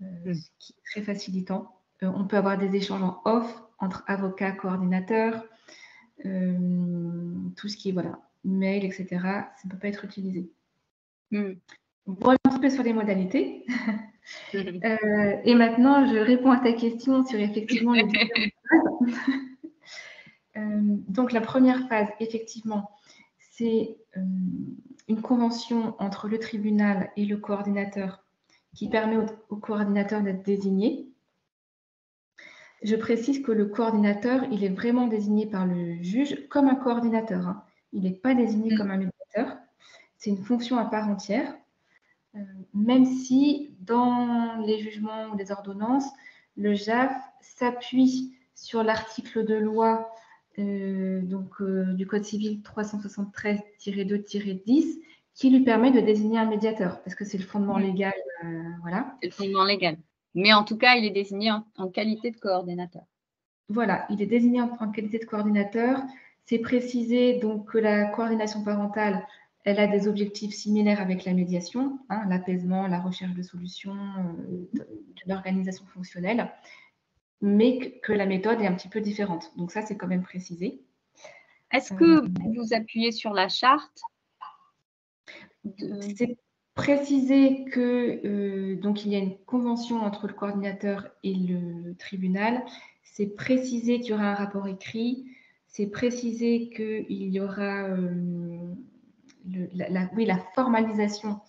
Mm. ce qui est très facilitant. On peut avoir des échanges en off entre avocats, coordinateurs, tout ce qui est, voilà, mail et cetera, ça ne peut pas être utilisé. Mm. Voilà un petit peu sur les modalités. Et maintenant, je réponds à ta question sur effectivement les différentes phases. Donc la première phase, effectivement, c'est une convention entre le tribunal et le coordinateur qui permet au coordinateur d'être désigné. Je précise que le coordinateur, il est vraiment désigné par le juge comme un coordinateur, hein. Il n'est pas désigné Mm. comme un médiateur. C'est une fonction à part entière, même si dans les jugements ou les ordonnances, le JAF s'appuie sur l'article de loi du Code civil 373-2-10 qui lui permet de désigner un médiateur, parce que c'est le fondement légal, voilà. C'est le fondement légal. Mais en tout cas, il est désigné en qualité de coordinateur. Voilà, il est désigné en qualité de coordinateur. C'est précisé donc que la coordination parentale, elle a des objectifs similaires avec la médiation, hein, l'apaisement, la recherche de solutions, de l'organisation fonctionnelle, mais que la méthode est un petit peu différente. Donc ça, c'est quand même précisé. Est-ce que vous vous appuyez sur la charte de... C'est précisé que donc il y a une convention entre le coordinateur et le tribunal. C'est précisé qu'il y aura un rapport écrit. C'est précisé qu'il y aura la formalisation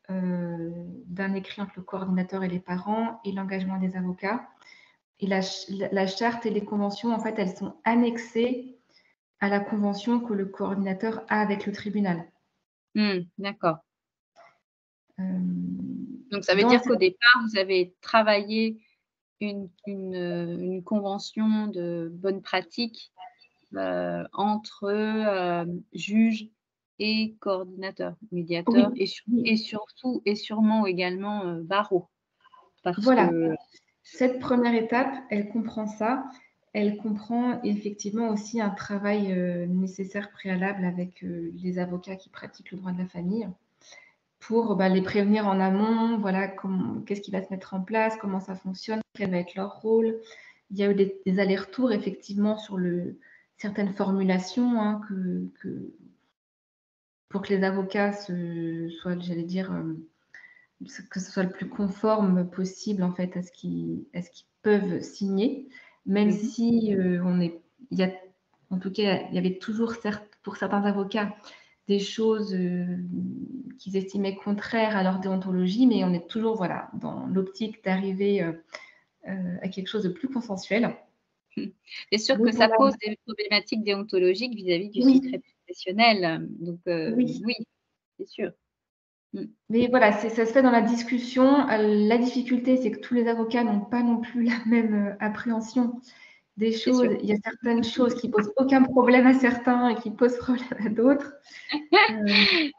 d'un écrit entre le coordinateur et les parents et l'engagement des avocats. Et la charte et les conventions, en fait, elles sont annexées à la convention que le coordinateur a avec le tribunal. D'accord. Donc, ça veut Dans dire cette- qu'au départ, vous avez travaillé une convention de bonne pratique entre juge et coordinateur, médiateur, Oui, et oui, surtout et sûrement également barreau. Parce voilà. que Cette première étape, elle comprend ça. Elle comprend effectivement aussi un travail nécessaire préalable avec les avocats qui pratiquent le droit de la famille pour les prévenir en amont, voilà, qu'est-ce qui va se mettre en place, comment ça fonctionne, quel va être leur rôle. Il y a eu des allers-retours effectivement sur certaines formulations, hein, pour que les avocats soient, j'allais dire, que ce soit le plus conforme possible en fait à ce qu'ils peuvent signer, même si il y a, en tout cas, il y avait toujours pour certains avocats des choses qu'ils estimaient contraires à leur déontologie, mais on est toujours voilà dans l'optique d'arriver à quelque chose de plus consensuel. c'est sûr Mais que pour ça la... pose des problématiques déontologiques vis-à-vis du Oui, secret professionnel. Donc, oui. oui, c'est sûr. Mais voilà, ça se fait dans la discussion. La difficulté, c'est que tous les avocats n'ont pas non plus la même appréhension des C'est sûr. choses. Il y a certaines choses qui posent aucun problème à certains et qui posent problème à d'autres.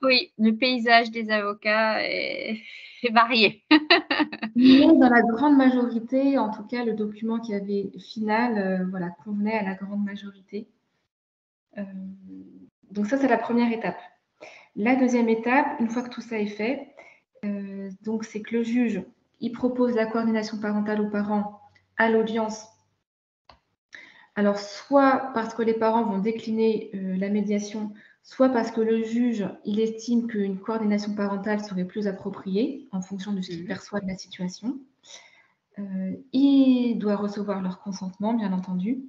Oui, le paysage des avocats est varié. Mais dans la grande majorité, en tout cas, le document qui avait final, voilà, convenait à la grande majorité. Donc ça, c'est la première étape. La deuxième étape, une fois que tout ça est fait, donc c'est que le juge, il propose la coordination parentale aux parents à l'audience. Alors, soit parce que les parents vont décliner la médiation, soit parce que le juge, il estime qu'une coordination parentale serait plus appropriée en fonction de ce qu'il perçoit de la situation. Il doit recevoir leur consentement, bien entendu.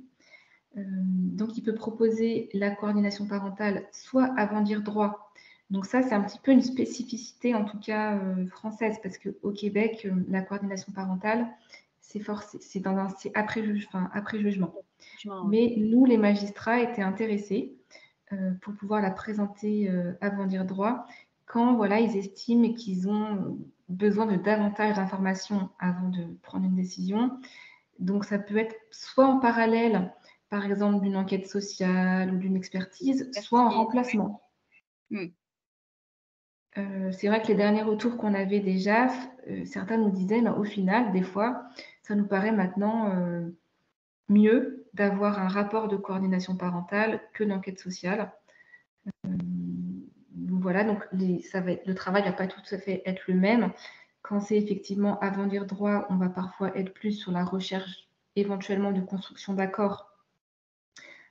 Donc, il peut proposer la coordination parentale soit avant dire droit. Donc ça, c'est un petit peu une spécificité, en tout cas française, parce qu'au Québec, la coordination parentale, c'est après jugement. Mais nous, les magistrats étaient intéressés pour pouvoir la présenter avant dire droit quand voilà, ils estiment qu'ils ont besoin de davantage d'informations avant de prendre une décision. Donc, ça peut être soit en parallèle, par exemple, d'une enquête sociale ou d'une expertise, soit en remplacement. C'est vrai que les derniers retours qu'on avait déjà, certains nous disaient: «Ben, au final, des fois, ça nous paraît maintenant, mieux d'avoir un rapport de coordination parentale que d'enquête sociale». Donc voilà, donc le travail va pas tout à fait être le même. Quand c'est effectivement avant lire droit, on va parfois être plus sur la recherche éventuellement de construction d'accords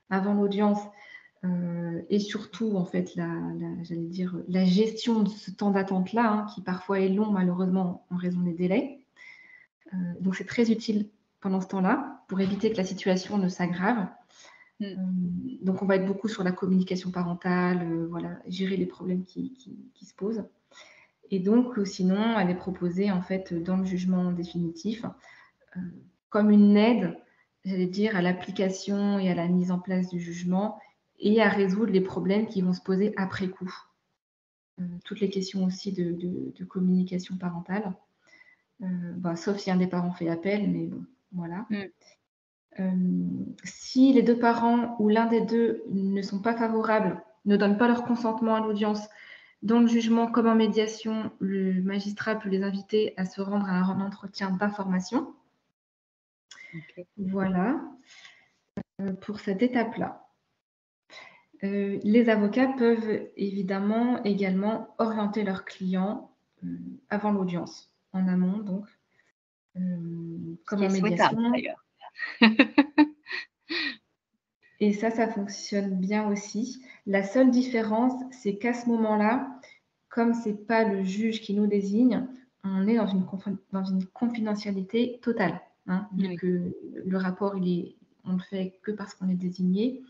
avant l'audience, et surtout en fait j'allais dire, la gestion de ce temps d'attente-là, hein, qui parfois est long malheureusement en raison des délais. Donc c'est très utile pendant ce temps-là pour éviter que la situation ne s'aggrave. Donc on va être beaucoup sur la communication parentale, voilà, gérer les problèmes qui se posent. Et donc sinon, elle est proposée en fait dans le jugement définitif, comme une aide, j'allais dire, à l'application et à la mise en place du jugement et à résoudre les problèmes qui vont se poser après coup. Toutes les questions aussi de communication parentale, sauf si un des parents fait appel, mais bon, voilà. Si les 2 parents ou l'un des 2 ne sont pas favorables, ne donnent pas leur consentement à l'audience, dans le jugement comme en médiation, le magistrat peut les inviter à se rendre à un entretien d'information. OK. Voilà, pour cette étape-là. Les avocats peuvent évidemment également orienter leurs clients, avant l'audience, en amont donc, Ce comme qui est en souhaitable médiation. d'ailleurs. Et ça fonctionne bien aussi. La seule différence, c'est qu'à ce moment-là, comme c'est pas le juge qui nous désigne, on est dans une confidentialité totale, hein, vu Oui. que le rapport, on le fait que parce qu'on est désigné.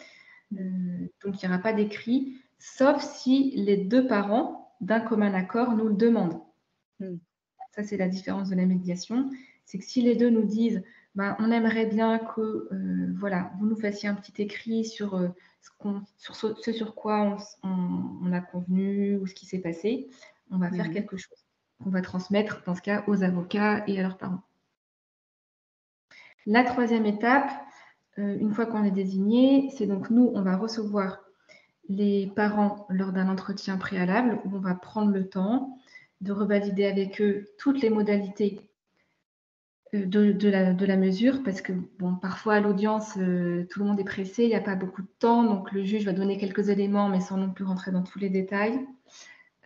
Donc il n'y aura pas d'écrit, sauf si les 2 parents, d'un commun accord, nous le demandent. Ça, c'est la différence de la médiation. C'est que si les 2 nous disent: «Ben, on aimerait bien que, voilà, vous nous fassiez un petit écrit sur, ce sur quoi on a convenu ou ce qui s'est passé», on va faire quelque chose. On va transmettre, dans ce cas, aux avocats et à leurs parents. La 3e étape, une fois qu'on est désigné, c'est donc nous, on va recevoir les parents lors d'un entretien préalable où on va prendre le temps de revalider avec eux toutes les modalités de la mesure, parce que bon, parfois à l'audience, tout le monde est pressé, il n'y a pas beaucoup de temps, donc le juge va donner quelques éléments, mais sans non plus rentrer dans tous les détails.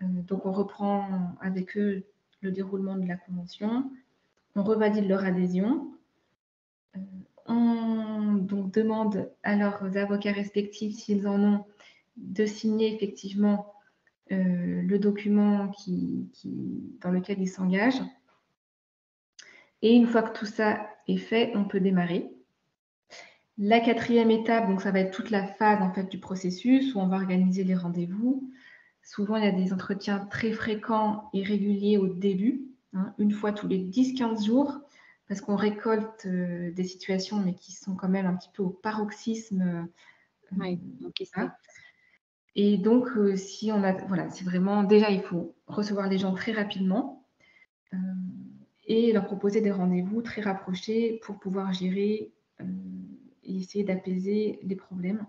Donc on reprend avec eux le déroulement de la convention, on revalide leur adhésion, on donc demande à leurs avocats respectifs, s'ils en ont, de signer effectivement le document dans lequel ils s'engagent. Et une fois que tout ça est fait, on peut démarrer. La 4e étape, donc ça va être toute la phase en fait du processus où on va organiser les rendez-vous. Souvent, il y a des entretiens très fréquents et réguliers au début, hein, une fois tous les 10-15 jours, parce qu'on récolte des situations, mais qui sont quand même un petit peu au paroxysme. Oui, OK, Voilà. Et donc, si on a, voilà, c'est vraiment, déjà, il faut recevoir les gens très rapidement et leur proposer des rendez-vous très rapprochés pour pouvoir gérer et essayer d'apaiser les problèmes.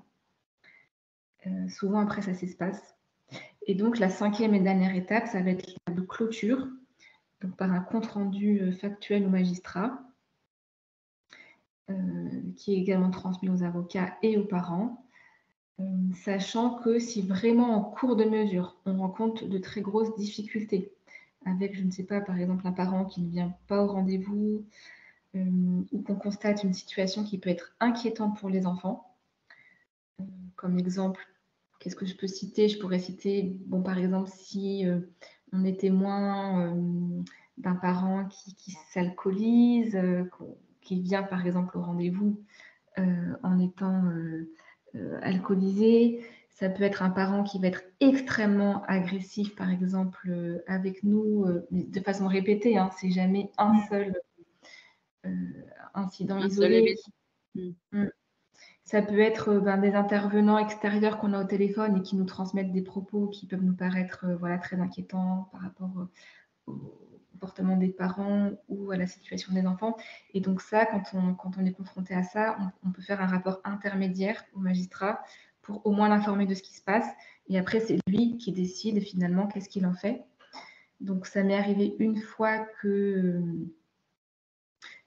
Souvent, après, ça s'espace. Et donc, la 5e et dernière étape, ça va être l'étape de clôture, donc par un compte-rendu factuel au magistrat, qui est également transmis aux avocats et aux parents, sachant que si vraiment en cours de mesure, on rencontre de très grosses difficultés, avec, je ne sais pas, par exemple, un parent qui ne vient pas au rendez-vous, ou qu'on constate une situation qui peut être inquiétante pour les enfants. Comme exemple, qu'est-ce que je peux citer? Je pourrais citer, bon, par exemple, si on est témoin d'un parent qui s'alcoolise, qui vient par exemple au rendez-vous en étant alcoolisé. Ça peut être un parent qui va être extrêmement agressif, par exemple, avec nous, mais de façon répétée, hein, c'est jamais un seul incident Un seul isolé. événement. Ça peut être des intervenants extérieurs qu'on a au téléphone et qui nous transmettent des propos qui peuvent nous paraître voilà, très inquiétants par rapport au comportement des parents ou à la situation des enfants. Et donc ça, quand on est confronté à ça, on peut faire un rapport intermédiaire au magistrat pour au moins l'informer de ce qui se passe. Et après, c'est lui qui décide finalement qu'est-ce qu'il en fait. Donc, ça m'est arrivé une fois que,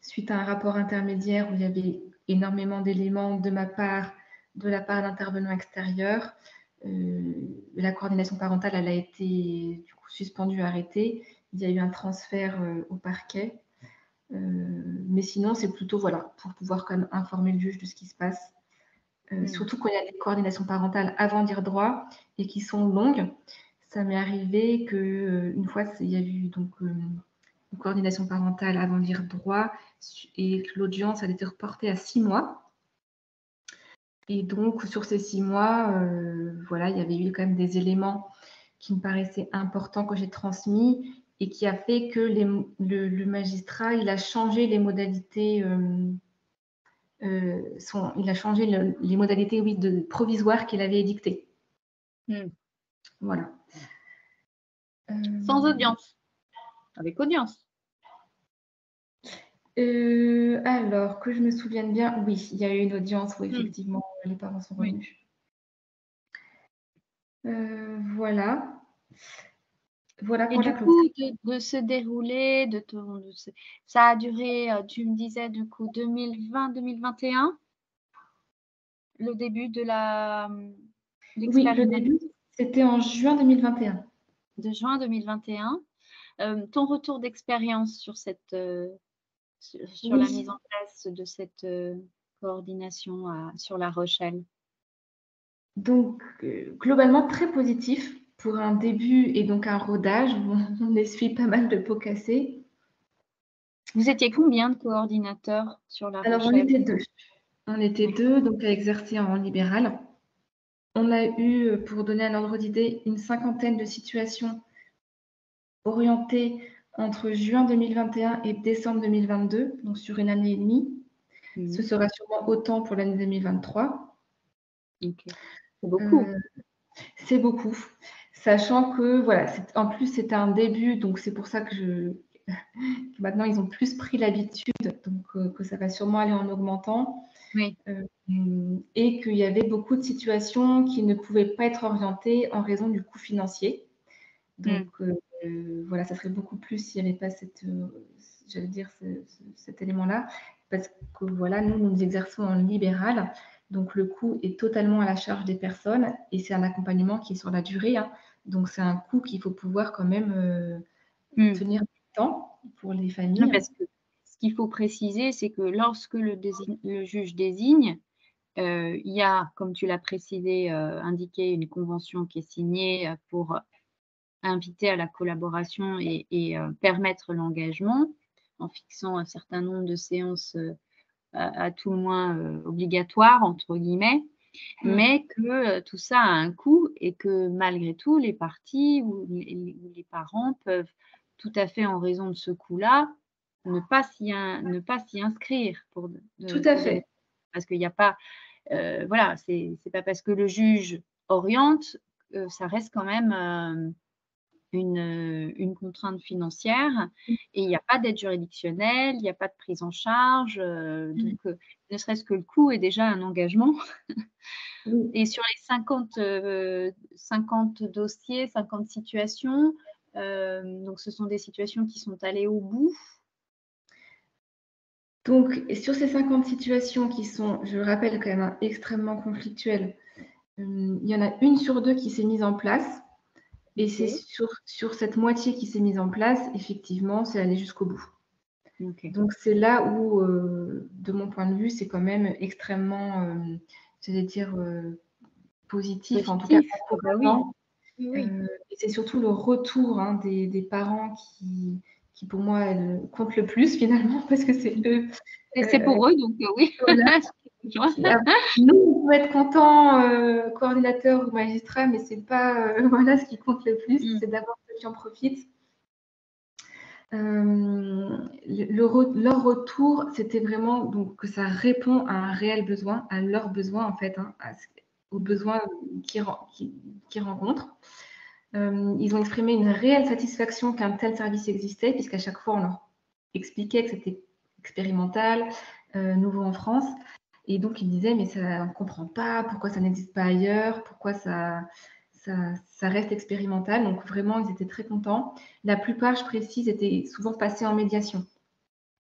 suite à un rapport intermédiaire où il y avait énormément d'éléments de ma part, de la part d'intervenants extérieurs, la coordination parentale, elle a été du coup suspendue, arrêtée. Il y a eu un transfert au parquet. Mais sinon, c'est plutôt voilà, pour pouvoir quand même informer le juge de ce qui se passe. Surtout quand il y a des coordinations parentales avant dire droit et qui sont longues. Ça m'est arrivé qu'une fois, il y a eu donc une coordination parentale avant dire droit et que l'audience a été reportée à 6 mois. Et donc, sur ces 6 mois, voilà, il y avait eu quand même des éléments qui me paraissaient importants que j'ai transmis et qui a fait que le magistrat, il a changé les modalités, il a changé les modalités, oui, provisoires qu'il avait édictées. Voilà. Sans audience, avec audience. Alors, que je me souvienne bien, oui, il y a eu une audience où effectivement les parents sont revenus. Voilà. Voilà Et pour du la coup, de se dérouler, ça a duré, tu me disais du coup 2020-2021, le début de Oui, le l'expérimentation début, c'était en juin 2021. de juin 2021. Ton retour d'expérience sur sur la Oui, mise en place de cette coordination sur La Rochelle? donc globalement très positif pour un début et donc un rodage où on essuie pas mal de pots cassés. Vous étiez combien de coordinateurs sur La Alors, on Rochelle? était 2. On était 2, donc à exercer en libéral. On a eu, pour donner un ordre d'idée, une cinquantaine de situations orientées entre juin 2021 et décembre 2022, donc sur une année et demie. Ce sera sûrement autant pour l'année 2023. OK. C'est beaucoup. C'est beaucoup, sachant que voilà, en plus c'était un début, donc c'est pour ça que maintenant ils ont plus pris l'habitude, donc que ça va sûrement aller en augmentant. Oui. Et qu'il y avait beaucoup de situations qui ne pouvaient pas être orientées en raison du coût financier. Donc voilà, ça serait beaucoup plus s'il n'y avait pas j'allais dire cet élément-là, parce que voilà, nous exerçons en libéral, donc le coût est totalement à la charge des personnes et c'est un accompagnement qui est sur la durée, hein. Donc c'est un coût qu'il faut pouvoir quand même tenir du temps pour les familles. Parce que ce qu'il faut préciser, c'est que lorsque le juge désigne, il y a, comme tu l'as précisé, indiqué, une convention qui est signée, pour inviter à la collaboration et permettre l'engagement en fixant un certain nombre de séances, à tout le moins, «obligatoires» entre guillemets, mais que, tout ça a un coût et que malgré tout les parties ou les parents peuvent tout à fait en raison de ce coût-là, ne pas s'y inscrire Tout à pour des fait. raisons parce qu'il y a pas, voilà, c'est pas parce que le juge oriente, ça reste quand même, une contrainte financière et il y a pas d'aide juridictionnelle, il y a pas de prise en charge, donc ne serait-ce que le coût est déjà un engagement Oui. et sur les 50 dossiers, 50 situations, donc ce sont des situations qui sont allées au bout? Donc sur ces 50 situations qui sont, je le rappelle quand même, hein, extrêmement conflictuelles, il y en a 1 sur 2 qui s'est mise en place et c'est OK, sur cette moitié qui s'est mise en place, effectivement, c'est aller jusqu'au bout. OK. Donc c'est là où, de mon point de vue, c'est quand même extrêmement, j'allais dire, positif, en tout cas Positif? Ah bah oui. encourageant. Oui, oui. Et c'est surtout le retour, hein, des parents qui pour moi, compte le plus finalement parce que c'est eux, Et c'est pour eux donc oui. voilà, nous, on peut être contents, coordinateurs ou magistrats, mais c'est pas, voilà, ce qui compte le plus, c'est d'avoir ceux qui en profitent. Leur retour, c'était vraiment donc que ça répond à un réel besoin, à leurs besoins en fait, hein, aux besoins qu'ils rencontrent. Ils ont exprimé une réelle satisfaction qu'un tel service existait, puisqu'à chaque fois, on leur expliquait que c'était expérimental, nouveau en France. Et donc, ils disaient, mais ça, on ne comprend pas, pourquoi ça n'existe pas ailleurs, pourquoi ça ça reste expérimental. Donc vraiment, ils étaient très contents. La plupart, je précise, étaient souvent passés en médiation.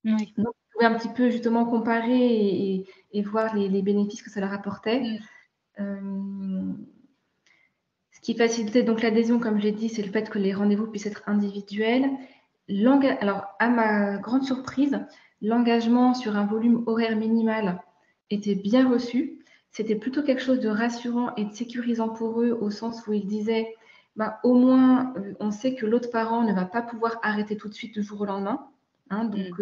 Oui. Donc, ils pouvaient un petit peu justement comparer et voir les bénéfices que ça leur apportait. Ce qui facilitait donc l'adhésion, comme je l'ai dit, c'est le fait que les rendez-vous puissent être individuels. Alors, à ma grande surprise, l'engagement sur un volume horaire minimal était bien reçu. C'était plutôt quelque chose de rassurant et de sécurisant pour eux, au sens où ils disaient, au moins, on sait que l'autre parent ne va pas pouvoir arrêter tout de suite du jour au lendemain. Donc,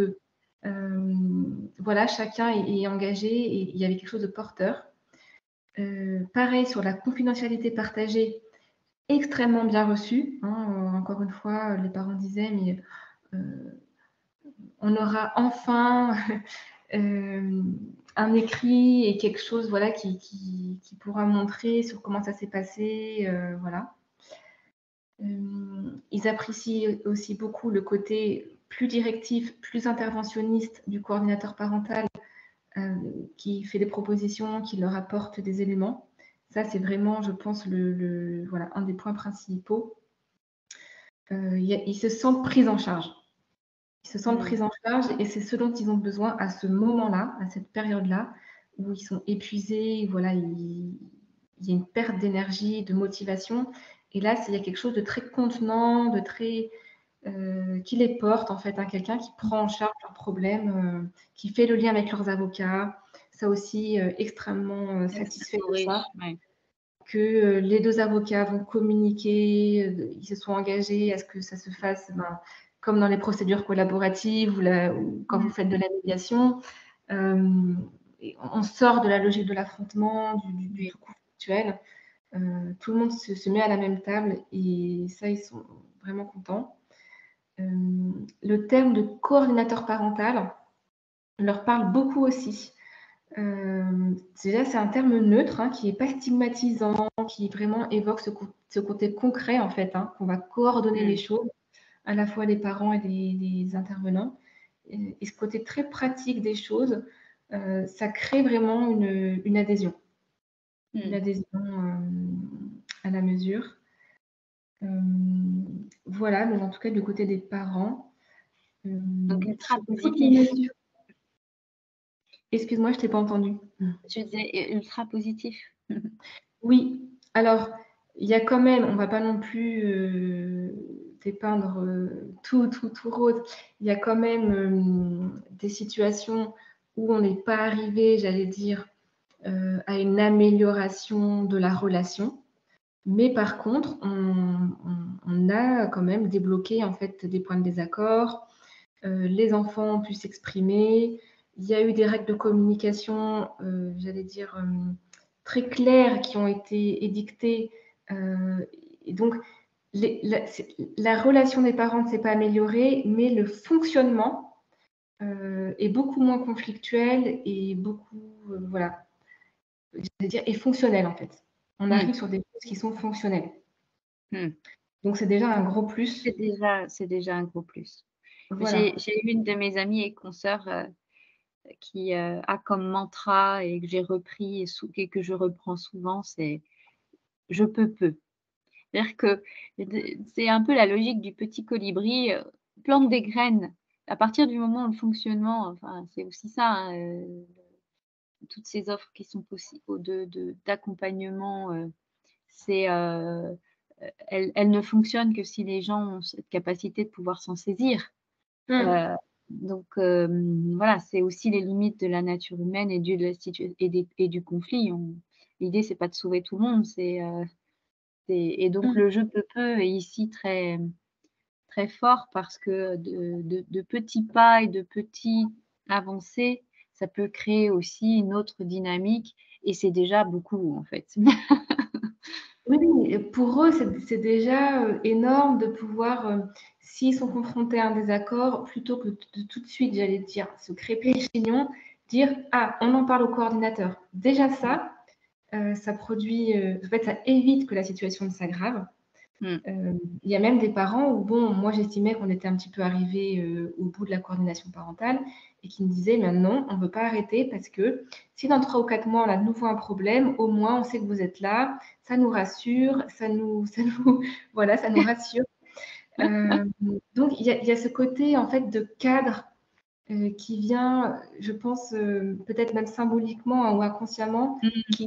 voilà, chacun est engagé et il y avait quelque chose de porteur. Pareil sur la confidentialité partagée, extrêmement bien reçue. Encore une fois, les parents disaient, mais on aura enfin un écrit et quelque chose voilà, qui pourra montrer sur comment ça s'est passé. Voilà. Ils apprécient aussi beaucoup le côté plus directif, plus interventionniste du coordinateur parental qui fait des propositions, qui leur apporte des éléments. Ça, c'est vraiment, je pense, voilà, un des points principaux. Ils se sentent pris en charge. Ils se sentent pris en charge et c'est ce dont ils ont besoin à ce moment-là, à cette période-là, où ils sont épuisés, voilà, il y a une perte d'énergie, de motivation. Et là, il y a quelque chose de très contenant, de très qui les porte en fait, quelqu'un qui prend en charge leurs problèmes, qui fait le lien avec leurs avocats. Ça aussi, extrêmement satisfait de ça. Ouais. Que les 2 avocats vont communiquer, ils se sont engagés à ce que ça se fasse comme dans les procédures collaboratives ou quand vous faites de la médiation. On sort de la logique de l'affrontement, du tout conflictuel. Tout le monde se met à la même table et ça, ils sont vraiment contents. Le terme de coordinateur parental leur parle beaucoup aussi. Déjà, c'est un terme neutre qui n'est pas stigmatisant, qui vraiment évoque ce côté concret, en fait, qu'on va coordonner les choses, à la fois les parents et les intervenants. Et ce côté très pratique des choses, ça crée vraiment une adhésion. Une adhésion à la mesure. Voilà, donc en tout cas, du côté des parents. Donc, ultra positif. Excuse-moi, je ne t'ai pas entendu. Je disais ultra positif. Oui, alors, il y a quand même, on ne va pas non plus dépeindre tout rose. Il y a quand même des situations où on n'est pas arrivé, j'allais dire, à une amélioration de la relation. Mais par contre, on a quand même débloqué en fait des points de désaccord. Les enfants ont pu s'exprimer. Il y a eu des règles de communication, j'allais dire, très claires qui ont été édictées. Et donc, la relation des parents ne s'est pas améliorée, mais le fonctionnement est beaucoup moins conflictuel et beaucoup, voilà, j'allais dire, est fonctionnel en fait. On arrive sur des choses qui sont fonctionnelles. Donc, c'est déjà un gros plus. C'est déjà un gros plus. Voilà. J'ai une de mes amies et consoeurs qui a comme mantra et que j'ai repris et que je reprends souvent, c'est « je peux peu ». C'est-à-dire que c'est un peu la logique du petit colibri, plante des graines. À partir du moment où le fonctionnement, enfin, c'est aussi ça, toutes ces offres qui sont possibles d'accompagnement, c'est, elles ne fonctionnent que si les gens ont cette capacité de pouvoir s'en saisir. Donc voilà, c'est aussi les limites de la nature humaine et du conflit. L'idée, c'est pas de sauver tout le monde, et donc le je peux peu est ici très, très fort parce que de petits pas et de petites avancées, ça peut créer aussi une autre dynamique et c'est déjà beaucoup en fait. Oui, pour eux, c'est déjà énorme de pouvoir, s'ils sont confrontés à un désaccord, plutôt que de tout de suite, j'allais dire, se crêper le chignon, dire ah, on en parle au coordinateur. Déjà ça, ça produit, en fait, ça évite que la situation ne s'aggrave. Il y a même des parents où, bon, moi j'estimais qu'on était un petit peu arrivé au bout de la coordination parentale et qui me disaient, mais non, on ne veut pas arrêter parce que si dans 3 ou 4 mois, on a de nouveau un problème, au moins, on sait que vous êtes là, ça nous rassure, voilà, ça nous rassure. Donc, il y a ce côté, en fait, de cadre qui vient, je pense, peut-être même symboliquement ou inconsciemment, Mm.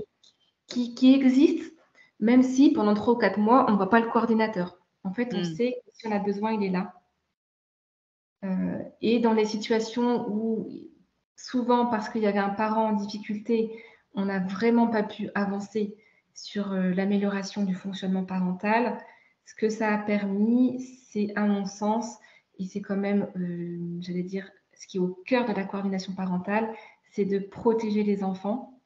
qui existe, même si pendant 3 ou 4 mois, on ne voit pas le coordinateur. En fait, on Mm. sait que si on a besoin, il est là. Et dans les situations où, souvent parce qu'il y avait un parent en difficulté, on n'a vraiment pas pu avancer sur l'amélioration du fonctionnement parental, ce que ça a permis, c'est à mon sens, et c'est quand même, j'allais dire, ce qui est au cœur de la coordination parentale, c'est de protéger les enfants.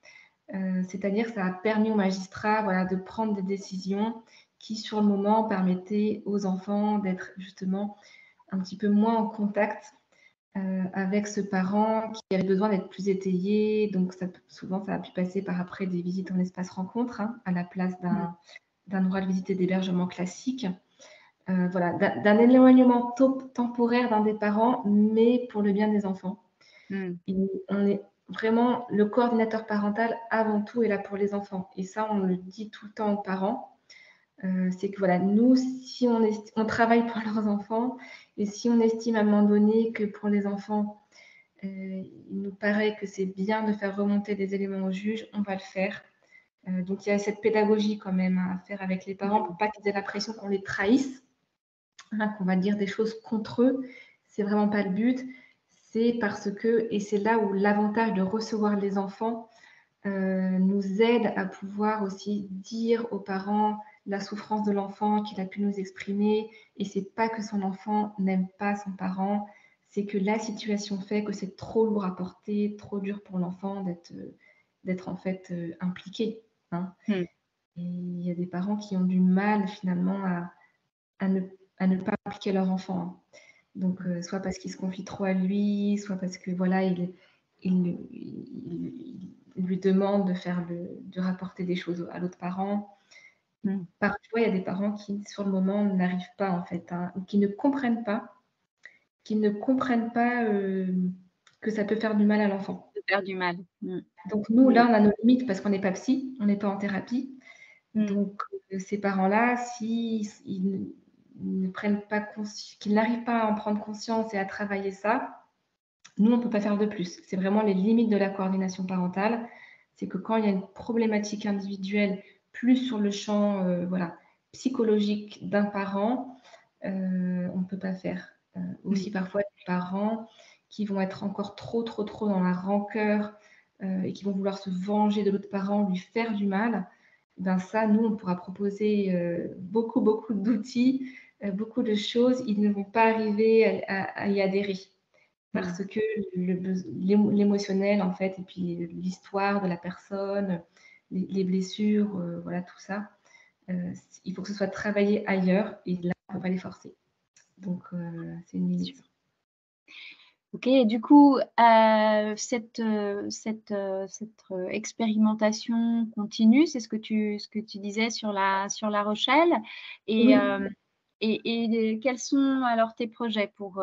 C'est-à-dire, ça a permis aux magistrats, voilà, de prendre des décisions qui, sur le moment, permettaient aux enfants d'être justement un petit peu moins en contact avec ce parent qui avait besoin d'être plus étayé. Donc, souvent, ça a pu passer par après des visites en espace rencontre, hein, à la place d'un oral visité d'hébergement classique. Voilà, d'un éloignement temporaire d'un des parents, mais pour le bien des enfants. Mm. Et on est vraiment, le coordinateur parental, avant tout, est là pour les enfants. Et ça, on le dit tout le temps aux parents. C'est que voilà, nous, si on travaille pour leurs enfants, et si on estime à un moment donné que pour les enfants, il nous paraît que c'est bien de faire remonter des éléments au juge, on va le faire. Donc il y a cette pédagogie quand même à faire avec les parents pour pas qu'ils aient l'impression qu'on les trahisse, hein, qu'on va dire des choses contre eux. C'est vraiment pas le but. C'est parce que, et c'est là où l'avantage de recevoir les enfants nous aide à pouvoir aussi dire aux parents la souffrance de l'enfant qu'il a pu nous exprimer. Et c'est pas que son enfant n'aime pas son parent, c'est que la situation fait que c'est trop lourd à porter, trop dur pour l'enfant d'être en fait impliqué, hein. Mm. Et il y a des parents qui ont du mal finalement à ne, à ne pas impliquer leur enfant, hein. Donc, soit parce qu'il se confie trop à lui, soit parce que voilà, il lui demande de rapporter des choses à l'autre parent. Mm. Parfois, il y a des parents qui, sur le moment, n'arrivent pas en fait, hein, ou qui ne comprennent pas que ça peut faire du mal à l'enfant. De faire du mal. Mm. Donc nous, Mm. là, on a nos limites parce qu'on n'est pas psy, on n'est pas en thérapie. Mm. Donc, ces parents-là, s'ils ne prennent pas qu'ils n'arrivent pas à en prendre conscience et à travailler ça, nous, on ne peut pas faire de plus. C'est vraiment les limites de la coordination parentale. C'est que quand il y a une problématique individuelle, plus sur le champ voilà, psychologique d'un parent, on ne peut pas faire. Aussi Mm. parfois des parents qui vont être encore trop dans la rancœur et qui vont vouloir se venger de l'autre parent, lui faire du mal. Ben ça, nous, on pourra proposer beaucoup d'outils, beaucoup de choses. Ils ne vont pas arriver à y adhérer parce que l'émotionnel, en fait, et puis l'histoire de la personne, les blessures, voilà, tout ça, il faut que ce soit travaillé ailleurs et là, on ne peut pas les forcer. Donc, c'est une limite. Ok, et du coup, cette expérimentation continue, c'est ce que tu disais sur La Rochelle. Et, Oui, quels sont alors tes projets pour,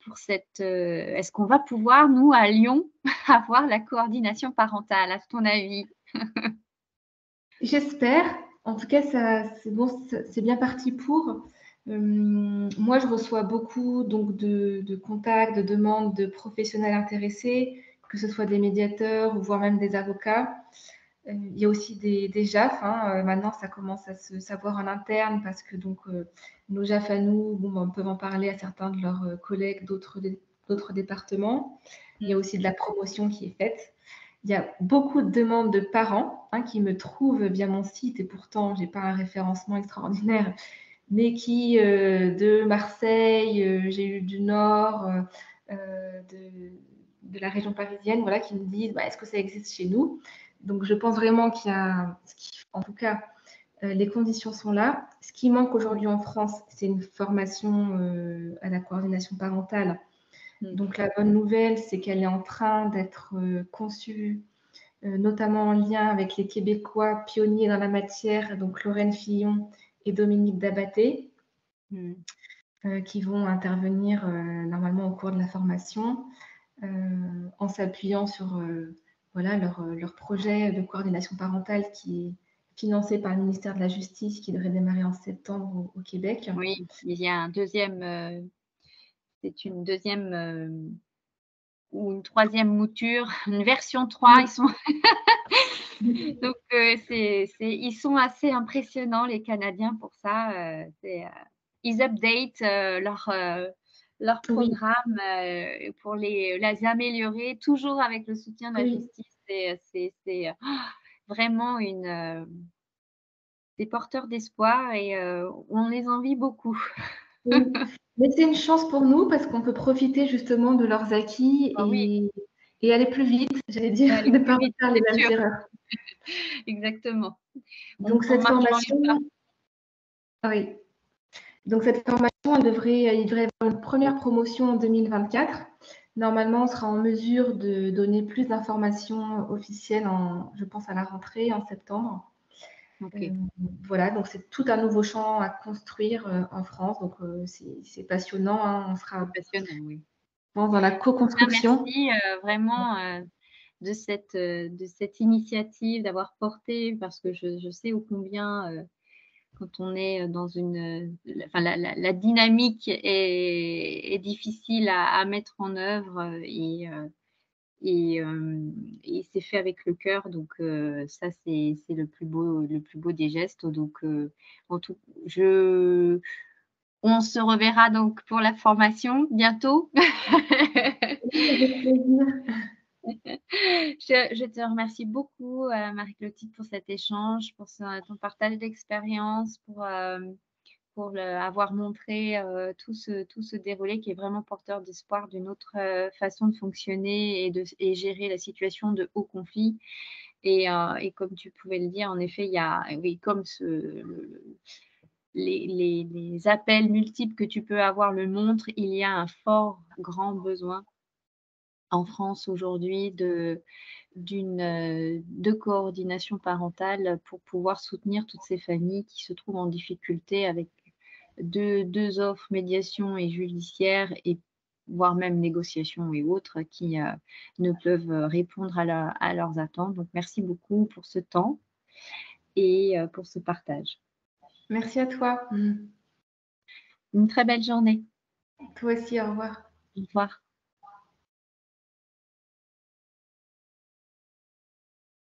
pour cette... est-ce qu'on va pouvoir, nous, à Lyon, avoir la coordination parentale, à ton avis? j'espère. En tout cas, c'est bon, c'est bien parti pour. Moi, je reçois beaucoup donc, de contacts, de demandes de professionnels intéressés, que ce soit des médiateurs ou voire même des avocats. Il y a aussi des JAF, hein. Maintenant, ça commence à se savoir en interne parce que donc, nos JAF à nous peuvent en parler à certains de leurs collègues d'autres départements. Il y a aussi de la promotion qui est faite. Il y a beaucoup de demandes de parents qui me trouvent via mon site et pourtant, je n'ai pas un référencement extraordinaire, mais qui, de Marseille, j'ai eu du Nord, de la région parisienne, voilà, qui me disent est-ce que ça existe chez nous? Donc, je pense vraiment qu'il y a, en tout cas, les conditions sont là. Ce qui manque aujourd'hui en France, c'est une formation à la coordination parentale. Donc, la bonne nouvelle, c'est qu'elle est en train d'être conçue, notamment en lien avec les Québécois pionniers dans la matière, donc Lorraine Fillon et Dominique Dabaté. qui vont intervenir normalement au cours de la formation en s'appuyant sur voilà, leur projet de coordination parentale qui est financé par le ministère de la Justice, qui devrait démarrer en septembre au Québec. Oui, il y a un deuxième, c'est une deuxième, ou une troisième mouture, une version 3. Ils sont donc ils sont assez impressionnants les Canadiens pour ça, ils update, leur Oui, programme, pour les améliorer, toujours avec le soutien de la oui, justice. C'est vraiment des porteurs d'espoir et on les envie beaucoup. oui. Mais c'est une chance pour nous parce qu'on peut profiter justement de leurs acquis Ah oui, et aller plus vite, j'allais dire, et aller ne plus pas vite, refaire les c'est mêmes sûr, erreurs. exactement. Donc On cette marche dans les pas. formation, ah oui, donc cette formation, il devrait y avoir une première promotion en 2024. Normalement, on sera en mesure de donner plus d'informations officielles, je pense, à la rentrée en septembre. OK, Voilà, donc c'est tout un nouveau champ à construire en France. Donc c'est passionnant, hein. On c'est sera, passionnant, oui. je pense, dans la Bien, co-construction. merci, vraiment, de cette initiative, d'avoir porté parce que je sais ô combien, quand on est dans enfin la dynamique est difficile à mettre en œuvre, et c'est fait avec le cœur donc ça c'est le plus beau des gestes donc en tout je on se reverra donc pour la formation bientôt. Oui, avec plaisir. Je te remercie beaucoup, Marie-Clotilde, pour cet échange, pour ton partage d'expérience, pour avoir montré tout ce déroulé qui est vraiment porteur d'espoir d'une autre façon de fonctionner et gérer la situation de haut conflit. Et comme tu pouvais le dire, en effet, il y a, oui, comme les appels multiples que tu peux avoir le montrent, il y a un fort, grand besoin en France aujourd'hui de coordination parentale pour pouvoir soutenir toutes ces familles qui se trouvent en difficulté avec deux offres, médiation et judiciaire et voire même négociation et autres qui, ne peuvent répondre à leurs attentes. Donc merci beaucoup pour ce temps et pour ce partage. Merci à toi. Une très belle journée. Toi aussi, au revoir. Au revoir.